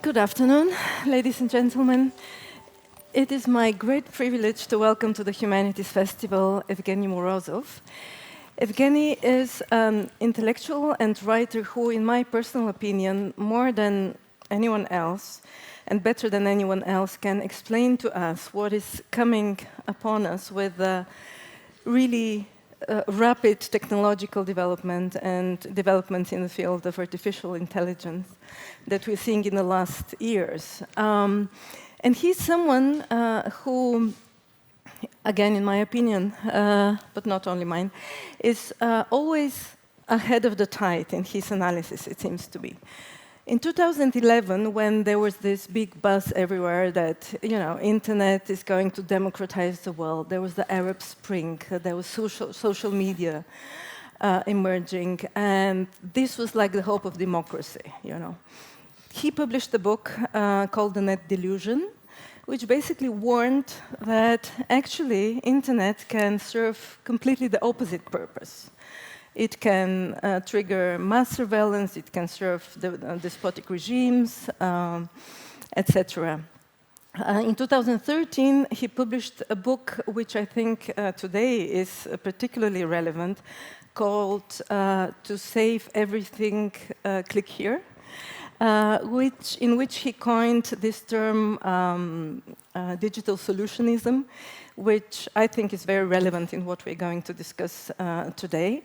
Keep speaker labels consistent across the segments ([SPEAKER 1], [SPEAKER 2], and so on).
[SPEAKER 1] Good afternoon, ladies and gentlemen. It is my great privilege to welcome to the Humanities Festival EVGENY Morozov. EVGENY is an intellectual and writer who, in my personal opinion, more than anyone else, and better than anyone else, can explain to us what is coming upon us with really rapid technological development and developments in the field of artificial intelligence that we're seeing in the last years. And he's someone who, again, in my opinion, but not only mine, is always ahead of the tide in his analysis, it seems to be. In 2011, when there was this big buzz everywhere that, internet is going to democratize the world, there was the Arab Spring, there was social media emerging, and this was like the hope of democracy, He published a book called The Net Delusion, which basically warned that actually internet can serve completely the opposite purpose. It can trigger mass surveillance, it can serve despotic regimes, etc. In 2013, he published a book which I think today is particularly relevant, called To Save Everything, Click Here, in which he coined this term digital solutionism, which I think is very relevant in what we're going to discuss today.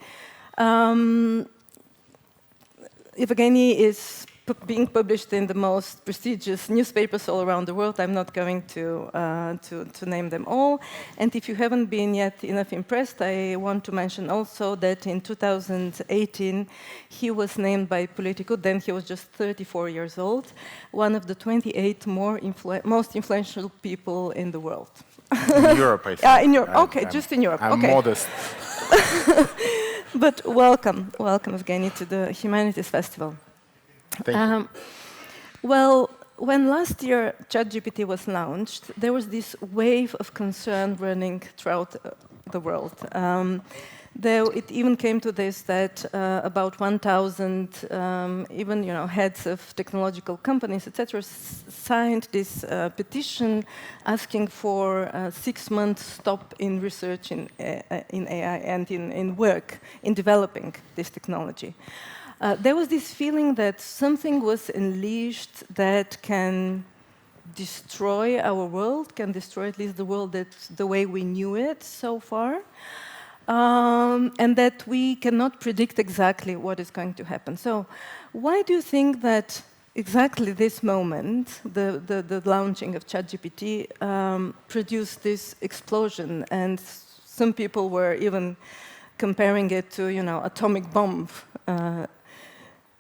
[SPEAKER 1] EVGENY is being published in the most prestigious newspapers all around the world. I'm not going to name them all. And if you haven't been yet enough impressed, I want to mention also that in 2018, he was named by Politico, then he was just 34 years old, one of the 28 most influential people in the world.
[SPEAKER 2] In Europe, I think.
[SPEAKER 1] In Europe, okay, just in Europe.
[SPEAKER 2] I'm
[SPEAKER 1] okay.
[SPEAKER 2] modest.
[SPEAKER 1] But welcome, EVGENY, to the Humanities Festival.
[SPEAKER 2] Thank you.
[SPEAKER 1] Well, when last year ChatGPT was launched, there was this wave of concern running throughout the world. It even came to this that about 1,000 even heads of technological companies, etc., signed this petition asking for a 6-month stop in research in AI and in work in developing this technology. There was this feeling that something was unleashed that can destroy our world, can destroy at least the world the way we knew it so far. And that we cannot predict exactly what is going to happen. So why do you think that exactly this moment, the launching of ChatGPT, produced this explosion? And some people were even comparing it to, atomic bomb.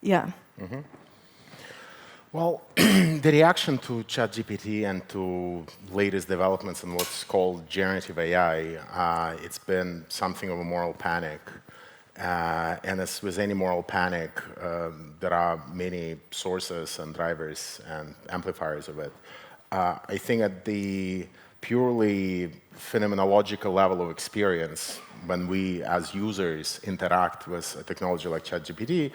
[SPEAKER 1] Yeah.
[SPEAKER 2] Mm-hmm. Well, the reaction to ChatGPT and to latest developments in what's called generative AI, it's been something of a moral panic. And as with any moral panic, there are many sources and drivers and amplifiers of it. I think at the purely phenomenological level of experience, when we as users interact with a technology like ChatGPT,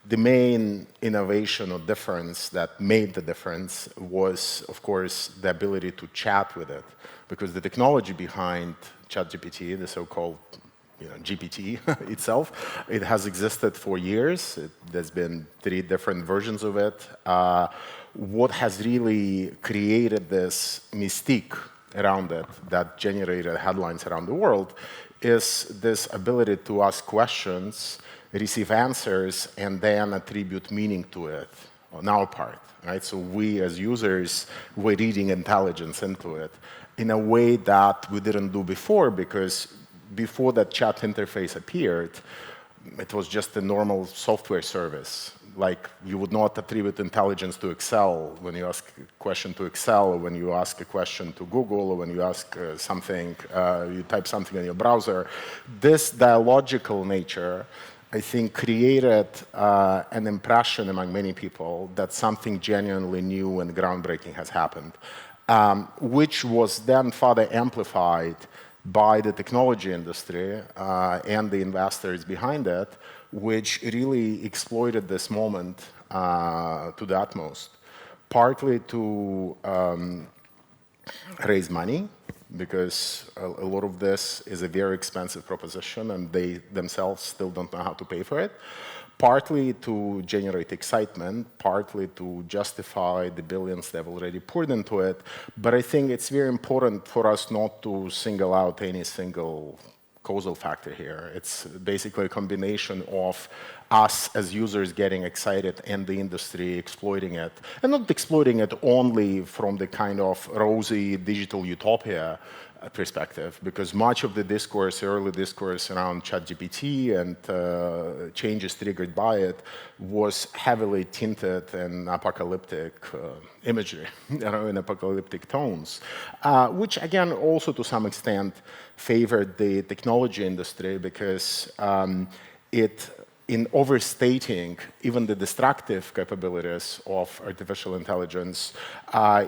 [SPEAKER 2] the main innovation or difference that made the difference was, of course, the ability to chat with it. Because the technology behind ChatGPT, the so-called GPT itself, it has existed for years. There's been 3 different versions of it. What has really created this mystique around it that generated headlines around the world is this ability to ask questions, receive answers, and then attribute meaning to it on our part, right? So we as users were reading intelligence into it in a way that we didn't do before, because before that chat interface appeared, it was just a normal software service. Like, you would not attribute intelligence to Excel when you ask a question to Excel, or when you ask a question to Google, or when you ask something, you type something in your browser. This dialogical nature, I think, created an impression among many people that something genuinely new and groundbreaking has happened, which was then further amplified by the technology industry and the investors behind it, which really exploited this moment to the utmost. partly to raise money, because a lot of this is a very expensive proposition and they themselves still don't know how to pay for it. Partly to generate excitement, partly to justify the billions they've already poured into it. But I think it's very important for us not to single out any single causal factor here. It's basically a combination of us as users getting excited and the industry exploiting it. And not exploiting it only from the kind of rosy digital utopia perspective, because much of the discourse, early discourse around ChatGPT and changes triggered by it was heavily tinted in apocalyptic imagery, in apocalyptic tones, which again also to some extent favored the technology industry because in overstating even the destructive capabilities of artificial intelligence,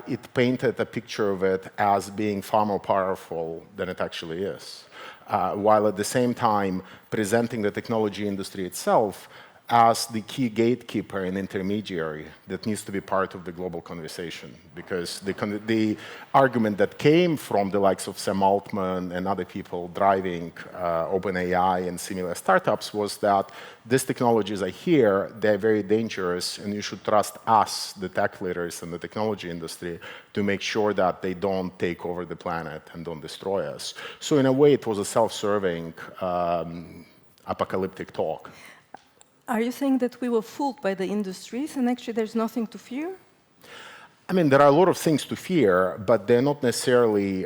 [SPEAKER 2] it painted a picture of it as being far more powerful than it actually is, while at the same time presenting the technology industry itself as the key gatekeeper and intermediary that needs to be part of the global conversation. Because the argument that came from the likes of Sam Altman and other people driving OpenAI and similar startups was that these technologies are here, they're very dangerous, and you should trust us, the tech leaders in the technology industry, to make sure that they don't take over the planet and don't destroy us. So in a way, it was a self-serving apocalyptic talk.
[SPEAKER 1] Are you saying that we were fooled by the industries and actually there's nothing to fear?
[SPEAKER 2] I mean, there are a lot of things to fear, but they're not necessarily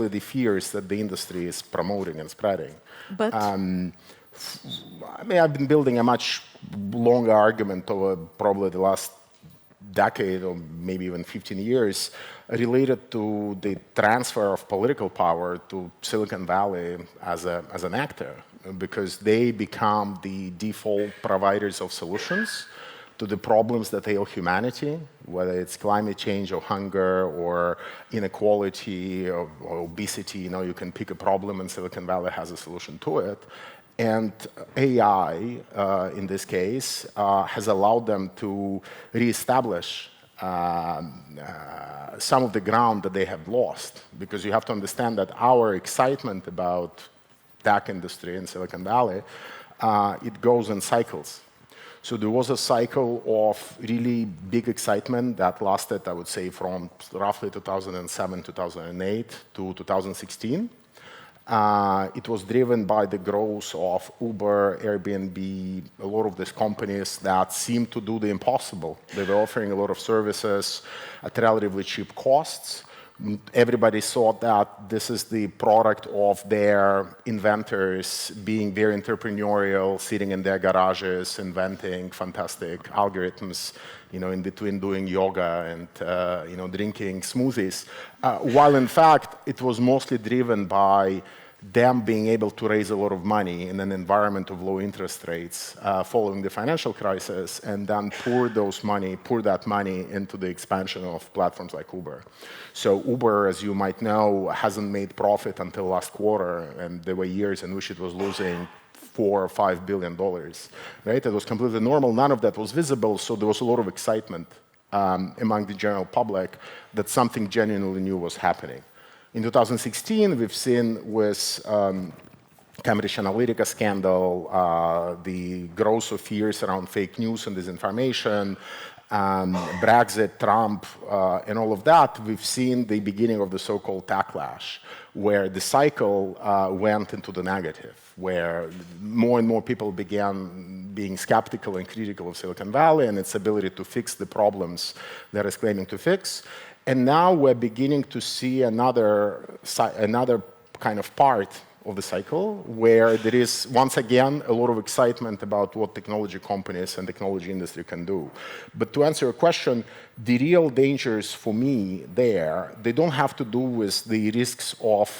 [SPEAKER 2] the fears that the industry is promoting and spreading.
[SPEAKER 1] But
[SPEAKER 2] I mean, I've been building a much longer argument over probably the last decade or maybe even 15 years related to the transfer of political power to Silicon Valley as an actor, because they become the default providers of solutions to the problems that ail humanity, whether it's climate change or hunger or inequality or obesity. You can pick a problem and Silicon Valley has a solution to it. And AI, in this case, has allowed them to reestablish some of the ground that they have lost. Because you have to understand that our excitement about tech industry in Silicon Valley, it goes in cycles. So there was a cycle of really big excitement that lasted, I would say, from roughly 2007, 2008 to 2016. It was driven by the growth of Uber, Airbnb, a lot of these companies that seemed to do the impossible. They were offering a lot of services at relatively cheap costs. Everybody thought that this is the product of their inventors being very entrepreneurial, sitting in their garages, inventing fantastic algorithms, in between doing yoga and, drinking smoothies. While in fact, it was mostly driven by them being able to raise a lot of money in an environment of low interest rates following the financial crisis, and then pour that money into the expansion of platforms like Uber. So Uber, as you might know, hasn't made profit until last quarter, and there were years in which it was losing $4 or $5 billion, right? It was completely normal. None of that was visible, so there was a lot of excitement among the general public that something genuinely new was happening. In 2016, we've seen with Cambridge Analytica scandal, the growth of fears around fake news and disinformation, Brexit, Trump, and all of that, we've seen the beginning of the so-called backlash, where the cycle went into the negative, where more and more people began being skeptical and critical of Silicon Valley and its ability to fix the problems that it's claiming to fix. And now we're beginning to see another kind of part of the cycle where there is, once again, a lot of excitement about what technology companies and technology industry can do. But to answer your question, the real dangers for me there, they don't have to do with the risks of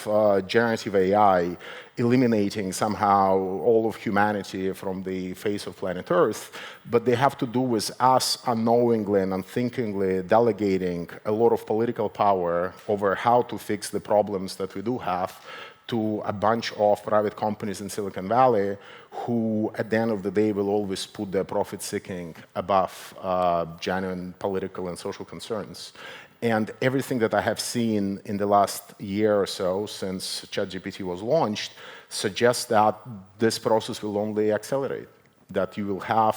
[SPEAKER 2] generative AI eliminating somehow all of humanity from the face of planet Earth, but they have to do with us unknowingly and unthinkingly delegating a lot of political power over how to fix the problems that we do have to a bunch of private companies in Silicon Valley who, at the end of the day, will always put their profit-seeking above genuine political and social concerns. And everything that I have seen in the last year or so since ChatGPT was launched suggests that this process will only accelerate, that you will have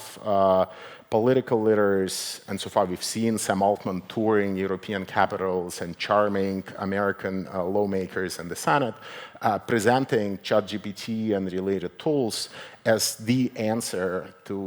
[SPEAKER 2] political leaders, and so far we've seen Sam Altman touring European capitals and charming American lawmakers in the Senate, presenting ChatGPT and related tools as the answer to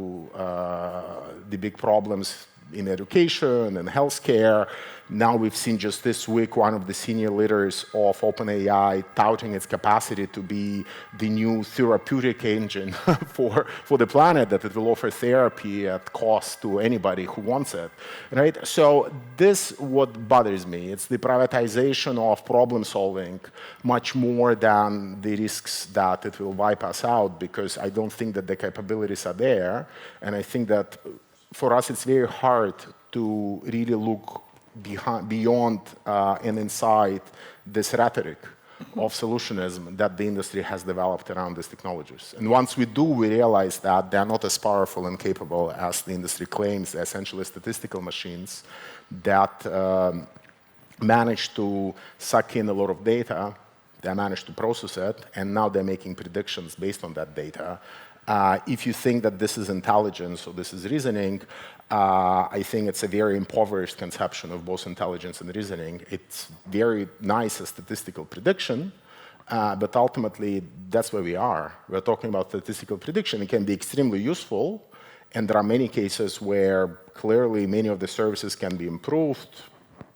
[SPEAKER 2] the big problems in education and healthcare. Now we've seen just this week one of the senior leaders of OpenAI touting its capacity to be the new therapeutic engine for the planet, that it will offer therapy at cost to anybody who wants it, right? So this what bothers me. It's the privatization of problem solving much more than the risks that it will wipe us out, because I don't think that the capabilities are there. And I think that for us, it's very hard to really look beyond and inside this rhetoric of solutionism that the industry has developed around these technologies. And once we do, we realize that they're not as powerful and capable as the industry claims. They're essentially statistical machines that manage to suck in a lot of data, they manage to process it, and now they're making predictions based on that data. If you think that this is intelligence or this is reasoning, I think it's a very impoverished conception of both intelligence and reasoning. It's very nice as statistical prediction, but ultimately that's where we are. We're talking about statistical prediction. It can be extremely useful, and there are many cases where clearly many of the services can be improved,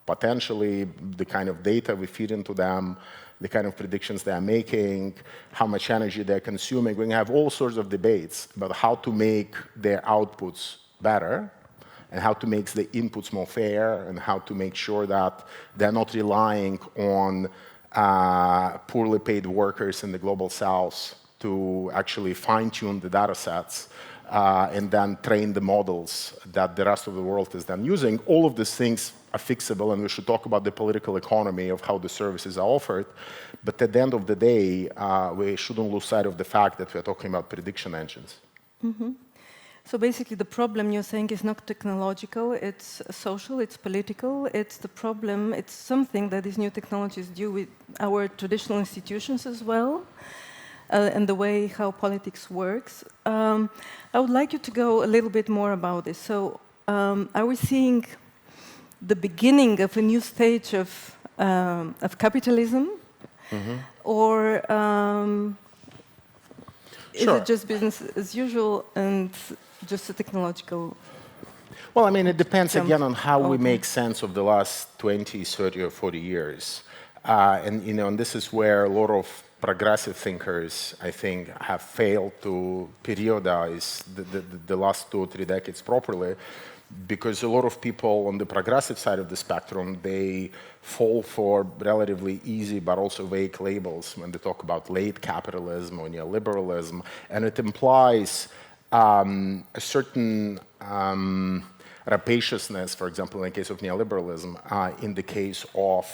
[SPEAKER 2] potentially the kind of data we feed into them, the kind of predictions they are making, how much energy they're consuming. We have all sorts of debates about how to make their outputs better and how to make the inputs more fair and how to make sure that they're not relying on poorly paid workers in the global south to actually fine-tune the data sets and then train the models that the rest of the world is then using. All of these things are fixable, and we should talk about the political economy of how the services are offered. But at the end of the day, we shouldn't lose sight of the fact that we're talking about prediction engines.
[SPEAKER 1] Mm-hmm. So basically the problem you're saying is not technological, it's social, it's political, it's the problem, it's something that these new technologies do with our traditional institutions as well, and the way how politics works. I would like you to go a little bit more about this. So are we seeing the beginning of a new stage of capitalism? Mm-hmm. Or is it just business as usual and just a technological?
[SPEAKER 2] Well, I mean, it depends again on how we make sense of the last 20, 30, or 40 years. And, you know, and this is where a lot of progressive thinkers, I think, have failed to periodize the last 2 or 3 decades properly, because a lot of people on the progressive side of the spectrum, they fall for relatively easy but also vague labels when they talk about late capitalism or neoliberalism, and it implies a certain rapaciousness, for example, in the case of neoliberalism, in the case of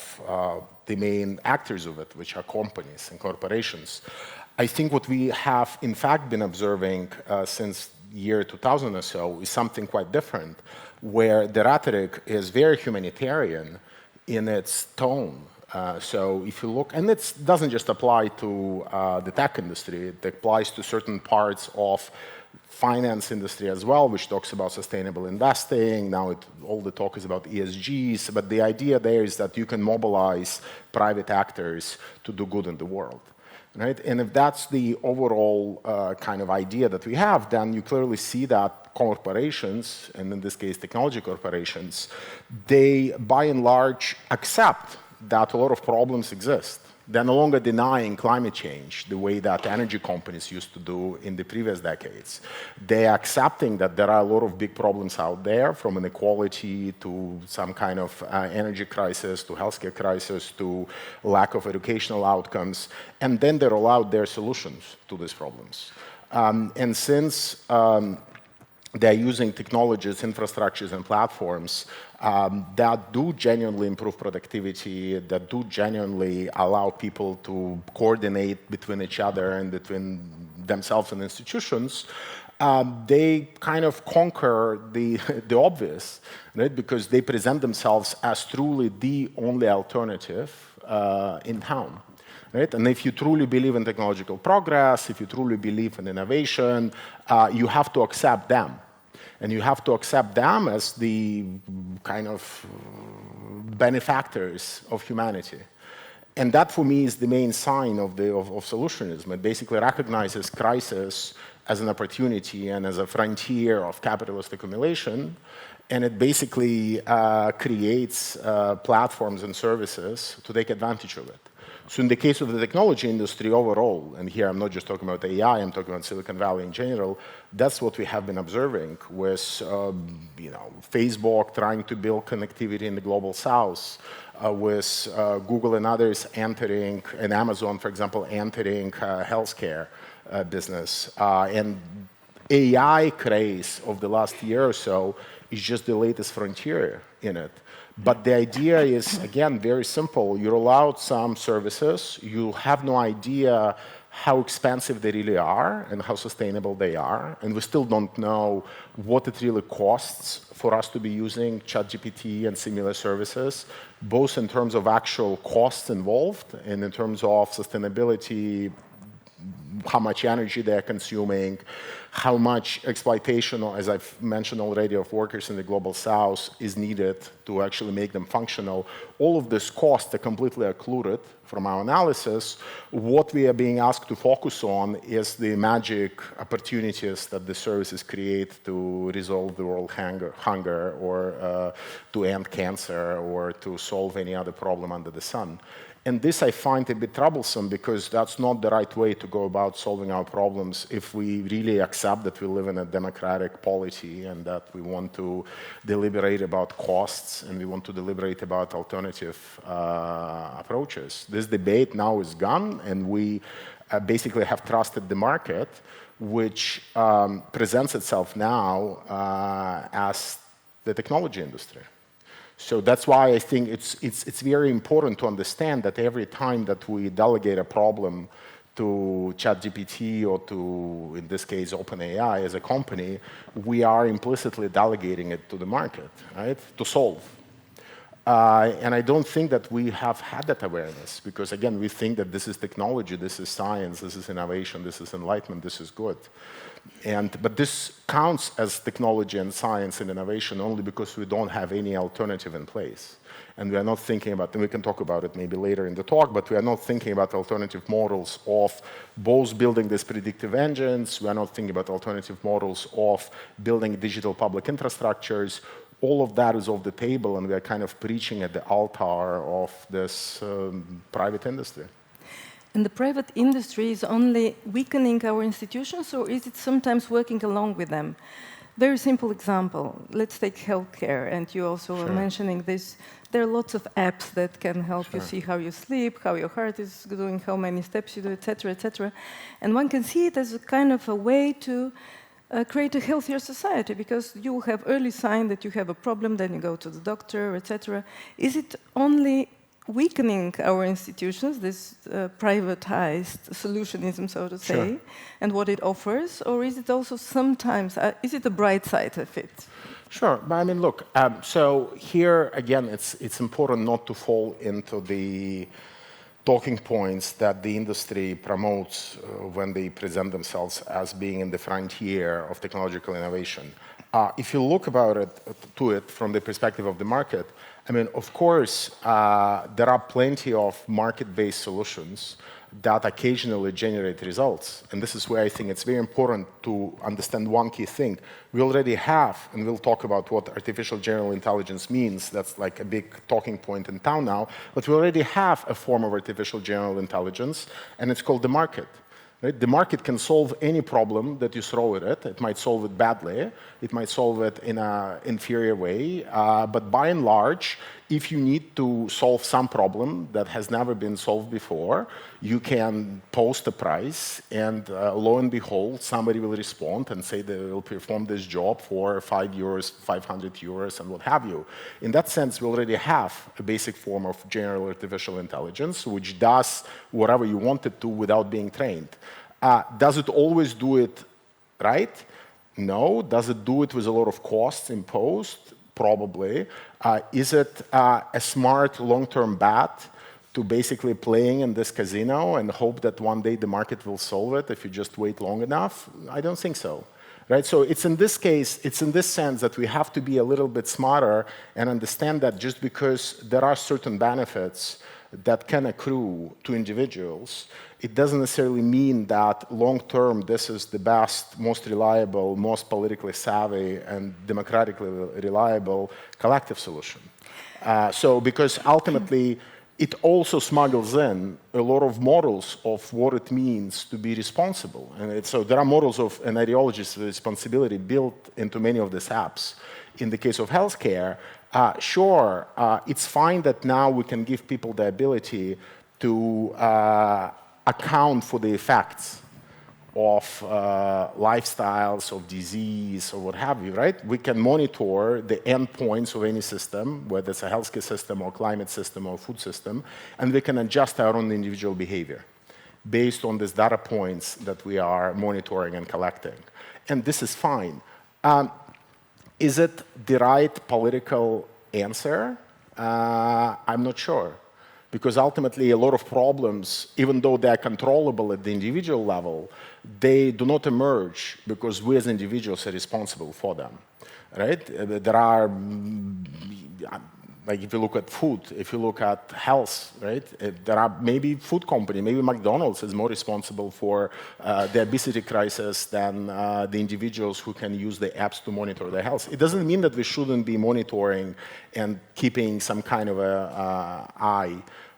[SPEAKER 2] the main actors of it, which are companies and corporations. I think what we have, in fact, been observing since year 2000 or so is something quite different, where the rhetoric is very humanitarian in its tone. So if you look, and it doesn't just apply to the tech industry, it applies to certain parts of finance industry as well, which talks about sustainable investing. Now all the talk is about ESGs, but the idea there is that you can mobilize private actors to do good in the world. Right? And if that's the overall kind of idea that we have, then you clearly see that corporations, and in this case technology corporations, they by and large accept that a lot of problems exist. They're no longer denying climate change the way that energy companies used to do in the previous decades. They're accepting that there are a lot of big problems out there, from inequality to some kind of energy crisis, to healthcare crisis, to lack of educational outcomes, and then they roll out their solutions to these problems. And since they're using technologies, infrastructures, and platforms that do genuinely improve productivity, that do genuinely allow people to coordinate between each other and between themselves and institutions. They kind of conquer the obvious, right? Because they present themselves as truly the only alternative in town. Right? And if you truly believe in technological progress, if you truly believe in innovation, you have to accept them. And you have to accept them as the kind of benefactors of humanity. And that, for me, is the main sign of solutionism. It basically recognizes crisis as an opportunity and as a frontier of capitalist accumulation. And it basically creates platforms and services to take advantage of it. So in the case of the technology industry overall, and here I'm not just talking about AI, I'm talking about Silicon Valley in general, that's what we have been observing with Facebook trying to build connectivity in the global south, with Google and others entering, and Amazon, for example, entering healthcare business. And AI craze of the last year or so is just the latest frontier in it. But the idea is, again, very simple. You roll out some services, you have no idea how expensive they really are and how sustainable they are, and we still don't know what it really costs for us to be using ChatGPT and similar services, both in terms of actual costs involved and in terms of sustainability, how much energy they're consuming, how much exploitation, as I've mentioned already, of workers in the global south is needed to actually make them functional. All of this costs are completely occluded from our analysis. What we are being asked to focus on is the magic opportunities that the services create to resolve the world hunger or to end cancer or to solve any other problem under the sun. And this I find a bit troublesome because that's not the right way to go about solving our problems if we really accept that we live in a democratic polity and that we want to deliberate about costs and we want to deliberate about alternative approaches. This debate now is gone, and we basically have trusted the market, which presents itself now as the technology industry. So that's why I think it's very important to understand that every time that we delegate a problem to ChatGPT or to, in this case, OpenAI as a company, we are implicitly delegating it to the market, right, to solve. And I don't think that we have had that awareness because, again, we think that this is technology, this is science, this is innovation, this is enlightenment, this is good. But this counts as technology and science and innovation only because we don't have any alternative in place. And we are not thinking about, and we can talk about it maybe later in the talk, but we are not thinking about alternative models of both building these predictive engines, we are not thinking about alternative models of building digital public infrastructures. All of that is off the table, and we are kind of preaching at the altar of this private industry.
[SPEAKER 1] And the private industry is only weakening our institutions, or is it sometimes working along with them? Very simple example. Let's take healthcare, and you also were mentioning this. There are lots of apps that can help you see how you sleep, how your heart is doing, how many steps you do, etc., etc. And one can see it as a kind of a way to create a healthier society, because you will have early sign that you have a problem, then you go to the doctor, etc. Is it only weakening our institutions, this privatized solutionism, so to say, and what it offers, or is it also sometimes, is it the bright side of it?
[SPEAKER 2] Sure, but I mean, look, so here, again, it's important not to fall into the talking points that the industry promotes when they present themselves as being in the frontier of technological innovation. If you look to it from the perspective of the market, I mean, of course, there are plenty of market-based solutions that occasionally generate results. And this is where I think it's very important to understand one key thing. We already have, and we'll talk about what artificial general intelligence means. That's like a big talking point in town now. But we already have a form of artificial general intelligence, and it's called the market. Right? The market can solve any problem that you throw at it. It might solve it badly. It might solve it in an inferior way. But by and large, if you need to solve some problem that has never been solved before, you can post a price, and lo and behold, somebody will respond and say they will perform this job for 5 euros, 500 euros, and what have you. In that sense, we already have a basic form of general artificial intelligence, which does whatever you want it to without being trained. Does it always do it right? No. Does it do it with a lot of costs imposed? Probably. Is it a smart long-term bet to basically playing in this casino and hope that one day the market will solve it if you just wait long enough? I don't think so. Right? So it's in this case, it's in this sense that we have to be a little bit smarter and understand that just because there are certain benefits that can accrue to individuals, it doesn't necessarily mean that long-term this is the best, most reliable, most politically savvy, and democratically reliable collective solution. So because ultimately it also smuggles in a lot of models of what it means to be responsible. And so there are models of an ideology's responsibility built into many of these apps. In the case of healthcare, sure, it's fine that now we can give people the ability to account for the effects of lifestyles, of disease, or what have you, right? We can monitor the endpoints of any system, whether it's a healthcare system or climate system or food system, and we can adjust our own individual behavior based on these data points that we are monitoring and collecting. And this is fine. Is it the right political answer? I'm not sure. Because ultimately, a lot of problems, even though they are controllable at the individual level, they do not emerge because we as individuals are responsible for them, right? There are, like if you look at food, if you look at health, right? There are maybe food company, maybe McDonald's is more responsible for the obesity crisis than the individuals who can use the apps to monitor their health. It doesn't mean that we shouldn't be monitoring and keeping some kind of a eye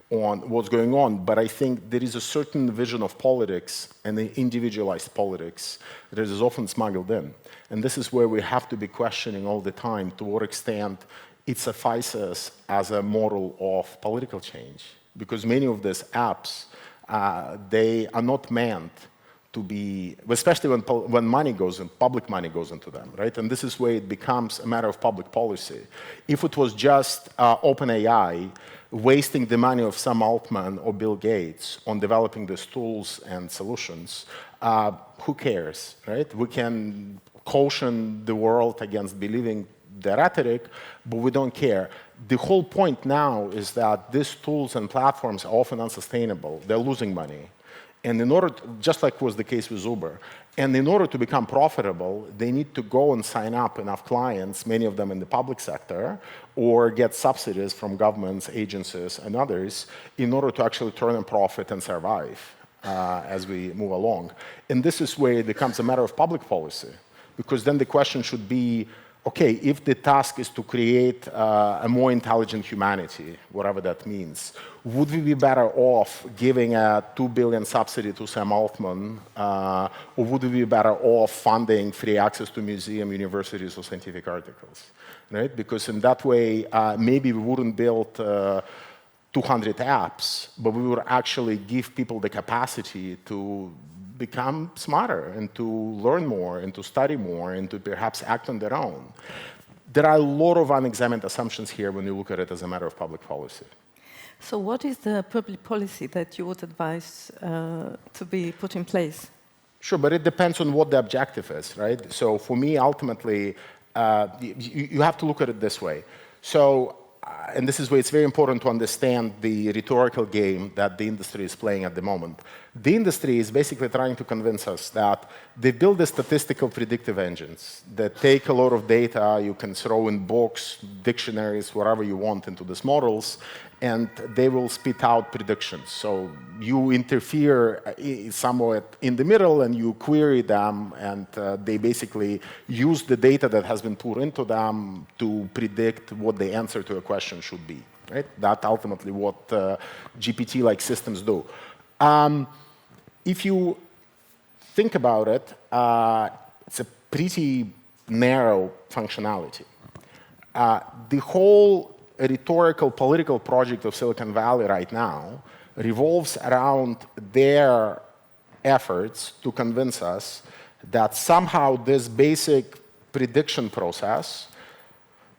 [SPEAKER 2] on what's going on, but I think there is a certain vision of politics and the individualized politics that is often smuggled in. And this is where we have to be questioning all the time to what extent it suffices as a model of political change. Because many of these apps, they are not meant to be, especially when money goes in, public money goes into them, right? And this is where it becomes a matter of public policy. If it was just OpenAI wasting the money of Sam Altman or Bill Gates on developing these tools and solutions, who cares, right? We can caution the world against believing the rhetoric, but we don't care. The whole point now is that these tools and platforms are often unsustainable. They're losing money. And in order to, just like was the case with Uber, and in order to become profitable, they need to go and sign up enough clients, many of them in the public sector, or get subsidies from governments, agencies, and others, in order to actually turn a profit and survive as we move along. And this is where it becomes a matter of public policy, because then the question should be, okay, if the task is to create a more intelligent humanity, whatever that means, would we be better off giving a 2 billion subsidy to Sam Altman, or would we be better off funding free access to museums, universities, or scientific articles, right? Because in that way, maybe we wouldn't build 200 apps, but we would actually give people the capacity to become smarter and to learn more and to study more and to perhaps act on their own. There are a lot of unexamined assumptions here when you look at it as a matter of public policy.
[SPEAKER 1] So what is the public policy that you would advise to be put in place?
[SPEAKER 2] Sure, but it depends on what the objective is, right? So for me, ultimately, you have to look at it this way. So, and this is where it's very important to understand the rhetorical game that the industry is playing at the moment. The industry is basically trying to convince us that they build the statistical predictive engines that take a lot of data, you can throw in books, dictionaries, whatever you want into these models, and they will spit out predictions. So you interfere somewhat in the middle and you query them, and they basically use the data that has been put into them to predict what the answer to a question should be. Right? That's ultimately what GPT-like systems do. If you think about it, it's a pretty narrow functionality. The whole rhetorical political project of Silicon Valley right now revolves around their efforts to convince us that somehow this basic prediction process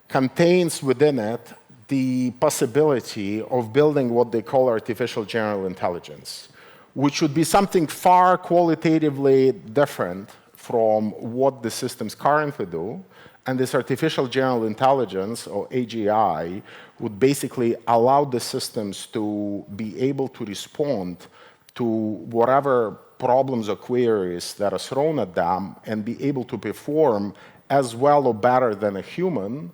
[SPEAKER 2] contains within it the possibility of building what they call artificial general intelligence, which would be something far qualitatively different from what the systems currently do. And this artificial general intelligence, or A.G.I, would basically allow the systems to be able to respond to whatever problems or queries that are thrown at them and be able to perform as well or better than a human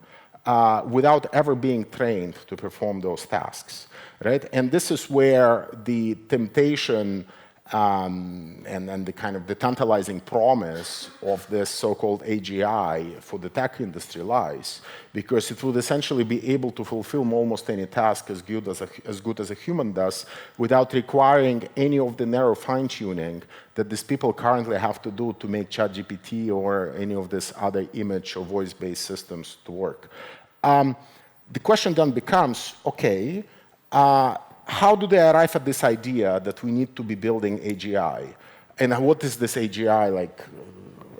[SPEAKER 2] without ever being trained to perform those tasks, right? And this is where the temptation and the kind of the tantalizing promise of this so-called A.G.I for the tech industry lies, because it would essentially be able to fulfill almost any task as good as a human does without requiring any of the narrow fine-tuning that these people currently have to do to make ChatGPT or any of these other image or voice-based systems to work. The question then becomes, okay, how do they arrive at this idea that we need to be building A.G.I? And what is this A.G.I like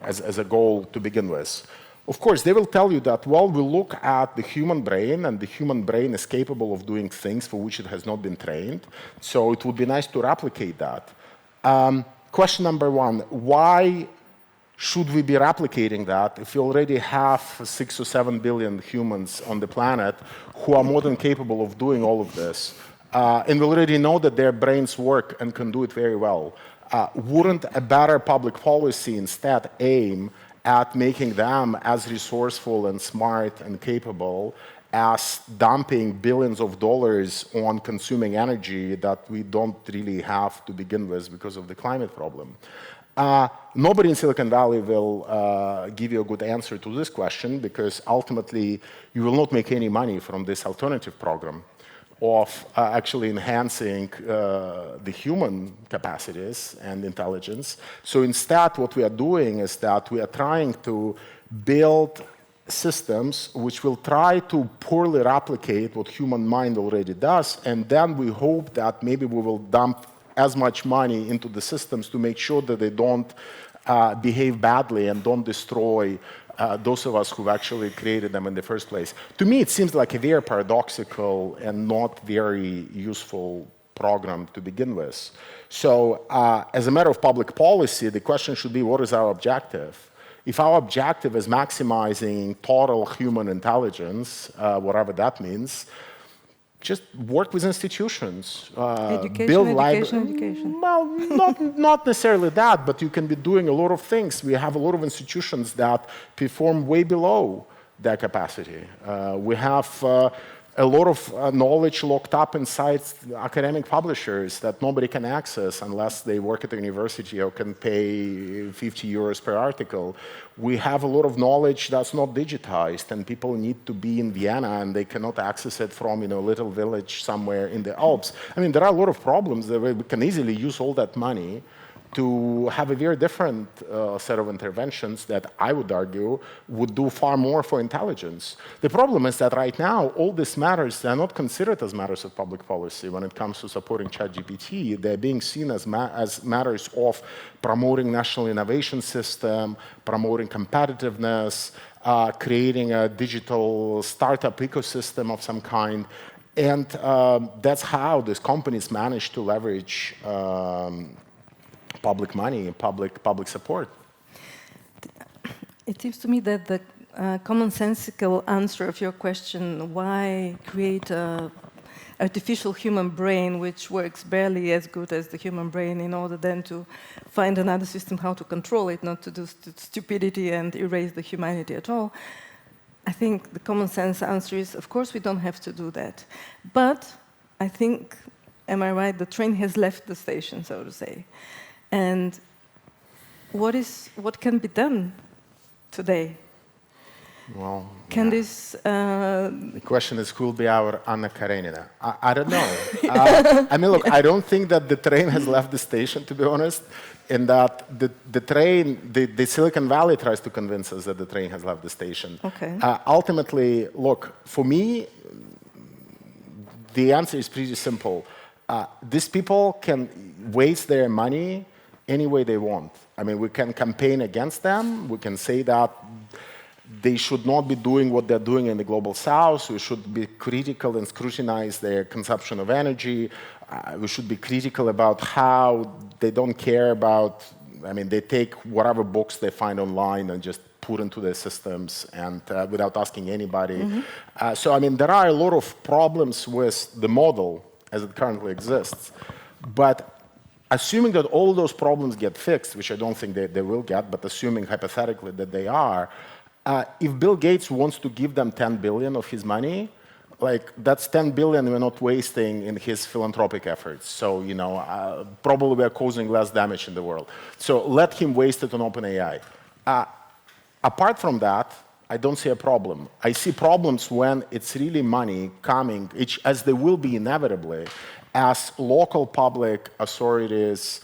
[SPEAKER 2] as a goal to begin with? Of course, they will tell you that, well, we look at the human brain, and the human brain is capable of doing things for which it has not been trained. So it would be nice to replicate that. Question number one, why should we be replicating that if we already have 6 or 7 billion humans on the planet who are more than capable of doing all of this? And we already know that their brains work and can do it very well. Wouldn't a better public policy instead aim at making them as resourceful and smart and capable as dumping billions of dollars on consuming energy that we don't really have to begin with because of the climate problem? Nobody in Silicon Valley will give you a good answer to this question, because ultimately you will not make any money from this alternative program of actually enhancing the human capacities and intelligence. So instead, what we are doing is that we are trying to build systems which will try to poorly replicate what human mind already does, and then we hope that maybe we will dump as much money into the systems to make sure that they don't behave badly and don't destroy those of us who've actually created them in the first place. To me, it seems like a very paradoxical and not very useful program to begin with. So as a matter of public policy, the question should be, what is our objective? If our objective is maximizing total human intelligence, whatever that means, just work with institutions.
[SPEAKER 1] Education.
[SPEAKER 2] Well, not necessarily that, but you can be doing a lot of things. We have a lot of institutions that perform way below their capacity. We have a lot of knowledge locked up inside academic publishers that nobody can access unless they work at the university or can pay 50 euros per article. We have a lot of knowledge that's not digitized, and people need to be in Vienna and they cannot access it from a little village somewhere in the Alps. I mean, there are a lot of problems that we can easily use all that money to have a very different set of interventions that I would argue would do far more for intelligence. The problem is that right now, all these matters are not considered as matters of public policy when it comes to supporting ChatGPT. They're being seen as matters of promoting national innovation system, promoting competitiveness, creating a digital startup ecosystem of some kind. And that's how these companies manage to leverage public money and public support.
[SPEAKER 1] It seems to me that the commonsensical answer of your question, why create an artificial human brain which works barely as good as the human brain in order then to find another system how to control it, not to do stupidity and erase the humanity at all. I think the common sense answer is, of course, we don't have to do that. But I think, am I right, the train has left the station, so to say. And what can be done today?
[SPEAKER 2] Well,
[SPEAKER 1] can this...
[SPEAKER 2] The question is, who will be our Anna Karenina? I don't know. I mean, look, I don't think that the train has left the station, to be honest, in that the train, the Silicon Valley tries to convince us that the train has left the station.
[SPEAKER 1] Okay.
[SPEAKER 2] Ultimately, look, for me, the answer is pretty simple. These people can waste their money any way they want. I mean, we can campaign against them. We can say that they should not be doing what they're doing in the global south. We should be critical and scrutinize their consumption of energy. We should be critical about how they don't care about, I mean, they take whatever books they find online and just put into their systems and without asking anybody. So, I mean, there are a lot of problems with the model as it currently exists. But assuming that all those problems get fixed, which I don't think they will get, but assuming hypothetically that they are, if Bill Gates wants to give them 10 billion of his money, like that's 10 billion we're not wasting in his philanthropic efforts. So, you know, probably we're causing less damage in the world. So let him waste it on OpenAI. Apart from that, I don't see a problem. I see problems when it's really money coming, as there will be inevitably, as local public authorities,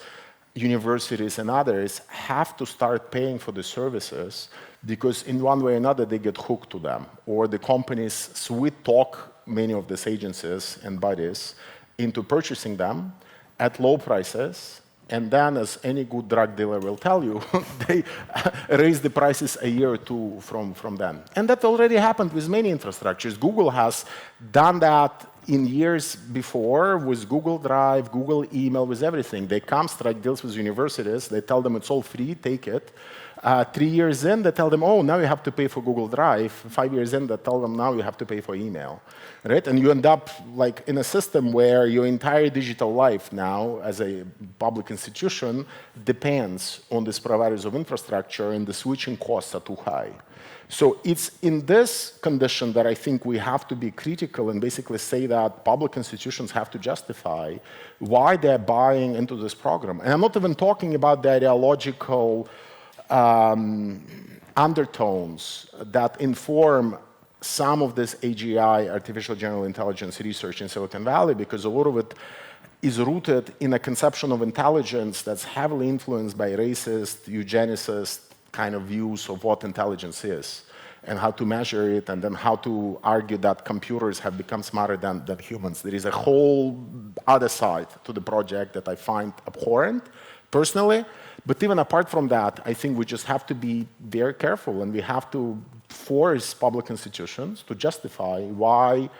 [SPEAKER 2] universities and others have to start paying for the services because in one way or another they get hooked to them, or the companies sweet talk many of these agencies and bodies into purchasing them at low prices, and then, as any good drug dealer will tell you, they raise the prices a year or two from then. And that already happened with many infrastructures. Google has done that in years before with Google Drive, Google Email, with everything. They come, strike deals with universities, they tell them it's all free, take it. 3 years in, they tell them, oh, now you have to pay for Google Drive. 5 years in, they tell them, now you have to pay for email. Right? And you end up like in a system where your entire digital life now, as a public institution, depends on these providers of infrastructure, and the switching costs are too high. So it's in this condition that I think we have to be critical and basically say that public institutions have to justify why they're buying into this program. And I'm not even talking about the ideological undertones that inform some of this A.G.I, artificial general intelligence research in Silicon Valley, because a lot of it is rooted in a conception of intelligence that's heavily influenced by racist, eugenicist kind of views of what intelligence is and how to measure it, and then how to argue that computers have become smarter than humans. There is a whole other side to the project that I find abhorrent, personally. But even apart from that, I think we just have to be very careful, and we have to force public institutions to justify why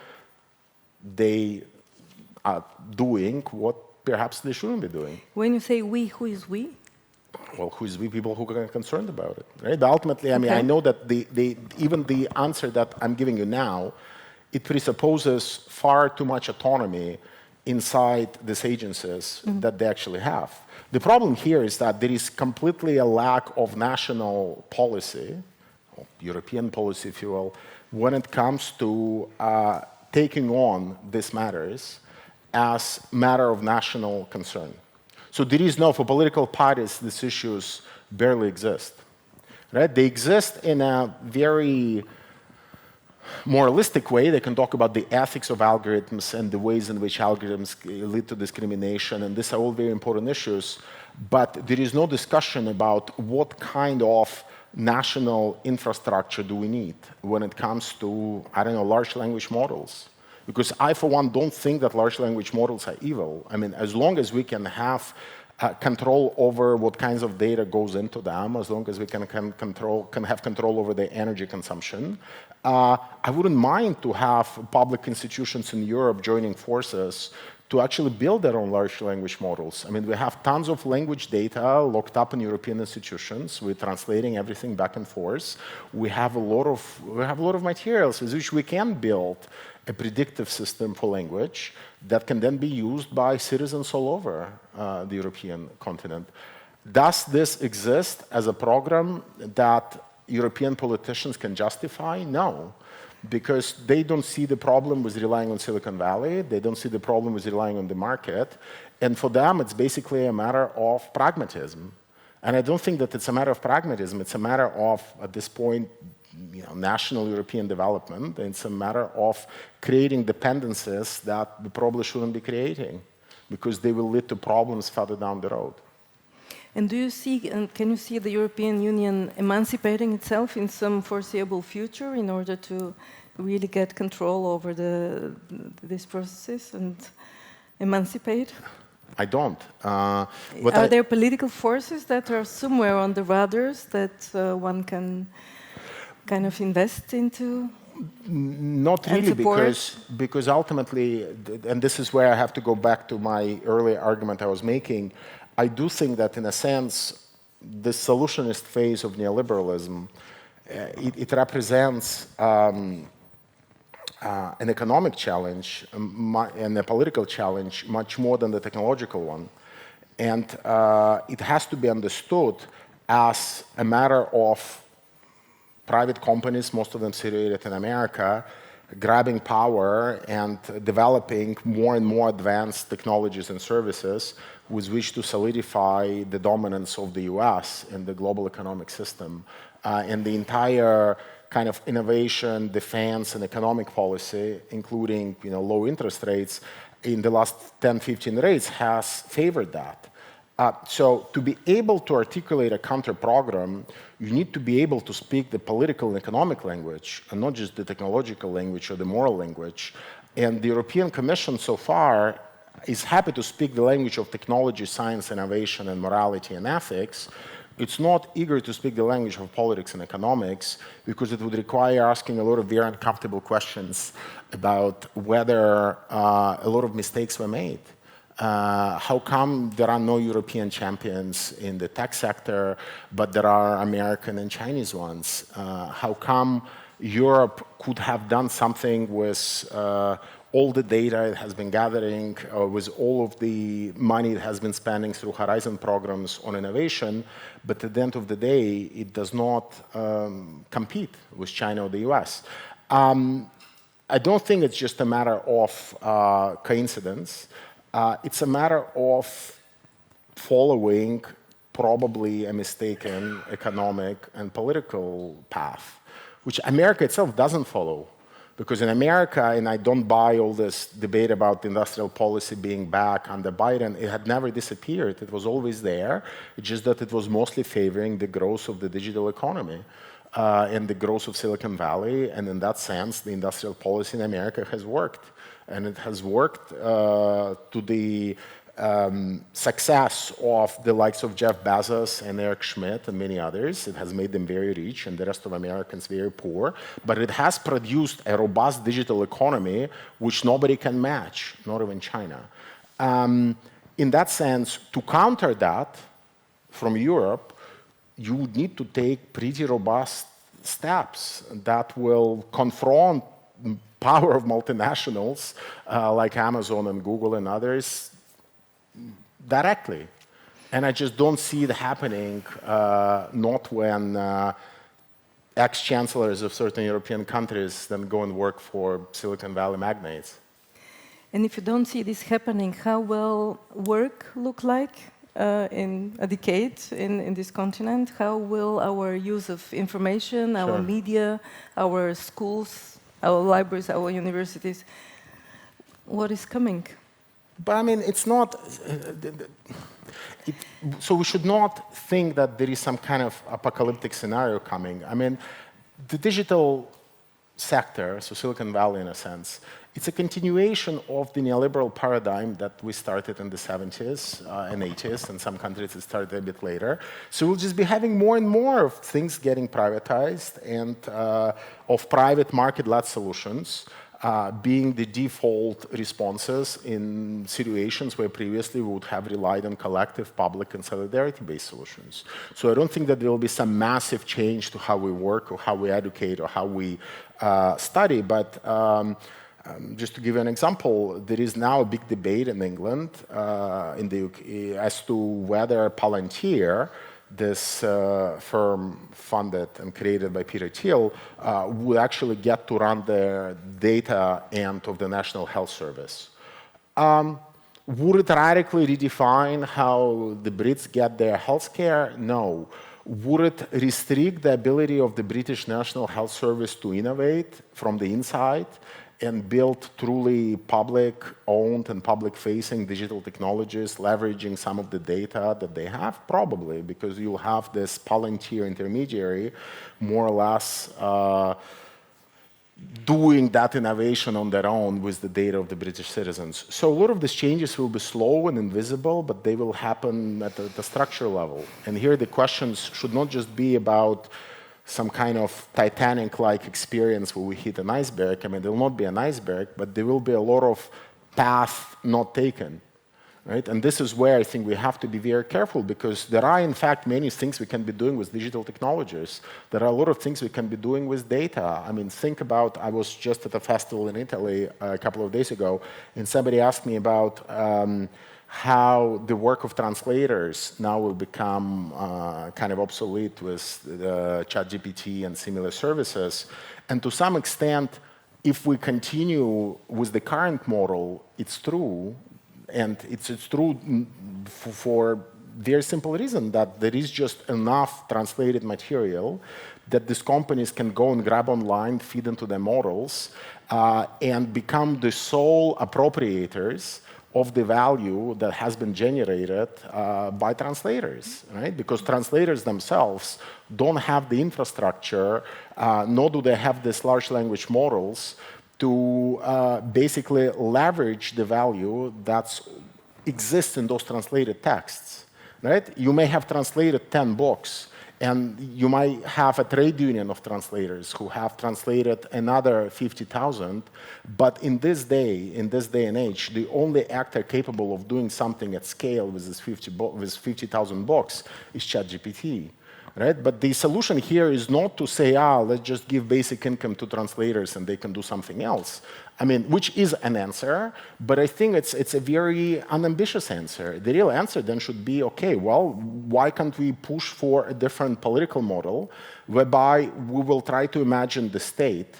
[SPEAKER 2] they are doing what perhaps they shouldn't be doing.
[SPEAKER 1] When you say we, who is we?
[SPEAKER 2] Well, who is we? People who are concerned about it, right? But ultimately, I mean, I know that even the answer that I'm giving you now, it presupposes far too much autonomy inside these agencies that they actually have. The problem here is that there is completely a lack of national policy, or European policy, if you will, when it comes to taking on these matters as matter of national concern. So there is no, for political parties, these issues barely exist. Right? They exist in a very moralistic way. They can talk about the ethics of algorithms and the ways in which algorithms lead to discrimination, and these are all very important issues, but there is no discussion about what kind of national infrastructure do we need when it comes to, I don't know, large language models. Because I, for one, don't think that large language models are evil. I mean, as long as we can have control over what kinds of data goes into them, as long as we can have control over the energy consumption, I wouldn't mind to have public institutions in Europe joining forces to actually build their own large language models. I mean, we have tons of language data locked up in European institutions. We're translating everything back and forth. We have a lot of materials with which we can build a predictive system for language that can then be used by citizens all over the European continent. Does this exist as a program that European politicians can justify? No, because they don't see the problem with relying on Silicon Valley. They don't see the problem with relying on the market. And for them, it's basically a matter of pragmatism. And I don't think that it's a matter of pragmatism. It's a matter of, at this point, national European development. It's a matter of creating dependencies that we probably shouldn't be creating, because they will lead to problems further down the road.
[SPEAKER 1] And do you see, and can you see the European Union emancipating itself in some foreseeable future in order to really get control over these processes and emancipate?
[SPEAKER 2] I don't.
[SPEAKER 1] Are there political forces that are somewhere on the radars that one can kind of invest into?
[SPEAKER 2] Not really, because ultimately, and this is where I have to go back to my earlier argument I was making, I do think that in a sense, the solutionist phase of neoliberalism, it represents an economic challenge and a political challenge much more than the technological one. And it has to be understood as a matter of private companies, most of them situated in America, grabbing power and developing more and more advanced technologies and services with which to solidify the dominance of the US in the global economic system. And the entire kind of innovation, defense, and economic policy, including low interest rates, in the last 10, 15 years has favored that. So to be able to articulate a counter-program, you need to be able to speak the political and economic language, and not just the technological language or the moral language. And the European Commission so far is happy to speak the language of technology, science, innovation, and morality and ethics. It's not eager to speak the language of politics and economics because it would require asking a lot of very uncomfortable questions about whether a lot of mistakes were made. How come there are no European champions in the tech sector, but there are American and Chinese ones? How come Europe could have done something with all the data it has been gathering, with all of the money it has been spending through Horizon programs on innovation, but at the end of the day, it does not compete with China or the US? I don't think it's just a matter of coincidence. It's a matter of following probably a mistaken economic and political path, which America itself doesn't follow. Because in America, and I don't buy all this debate about industrial policy being back under Biden, it had never disappeared. It was always there. It's just that it was mostly favoring the growth of the digital economy and the growth of Silicon Valley. And in that sense, the industrial policy in America has worked. And it has worked to the success of the likes of Jeff Bezos and Eric Schmidt and many others. It has made them very rich and the rest of Americans very poor. But it has produced a robust digital economy which nobody can match, not even China. In that sense, to counter that from Europe, you would need to take pretty robust steps that will confront power of multinationals like Amazon and Google and others directly. And I just don't see it happening, not when ex-chancellors of certain European countries then go and work for Silicon Valley magnates.
[SPEAKER 1] And if you don't see this happening, how will work look like in a decade in this continent? How will our use of information, our media, our schools, our libraries, our universities, what is coming?
[SPEAKER 2] But I mean, it's not, so we should not think that there is some kind of apocalyptic scenario coming. I mean, the digital sector, so Silicon Valley in a sense, it's a continuation of the neoliberal paradigm that we started in the 70s and 80s, and some countries it started a bit later. So we'll just be having more and more of things getting privatized and of private market-led solutions being the default responses in situations where previously we would have relied on collective, public, and solidarity-based solutions. So I don't think that there will be some massive change to how we work or how we educate or how we study, but just to give you an example, there is now a big debate in England in the UK as to whether Palantir, this firm funded and created by Peter Thiel, would actually get to run the data end of the National Health Service. Would it radically redefine how the Brits get their health care? No. Would it restrict the ability of the British National Health Service to innovate from the inside and build truly public-owned and public-facing digital technologies, leveraging some of the data that they have? Probably, because you'll have this Palantir intermediary more or less doing that innovation on their own with the data of the British citizens. So a lot of these changes will be slow and invisible, but they will happen at the structural level. And here the questions should not just be about some kind of Titanic-like experience where we hit an iceberg. I mean, there will not be an iceberg, but there will be a lot of path not taken. Right? And this is where I think we have to be very careful, because there are, in fact, many things we can be doing with digital technologies. There are a lot of things we can be doing with data. I mean, think about, I was just at a festival in Italy a couple of days ago, and somebody asked me about how the work of translators now will become kind of obsolete with ChatGPT and similar services. And to some extent, if we continue with the current model, it's true. And it's true for very simple reason that there is just enough translated material that these companies can go and grab online, feed into their models, and become the sole appropriators of the value that has been generated by translators, right? Because translators themselves don't have the infrastructure, nor do they have these large language models to basically leverage the value that exists in those translated texts, right? You may have translated 10 books, and you might have a trade union of translators who have translated another 50,000, but in this day and age, the only actor capable of doing something at scale with this 50,000 books is ChatGPT. Right? But the solution here is not to say, let's just give basic income to translators and they can do something else. I mean, which is an answer, but I think it's a very unambitious answer. The real answer then should be, okay, well, why can't we push for a different political model whereby we will try to imagine the state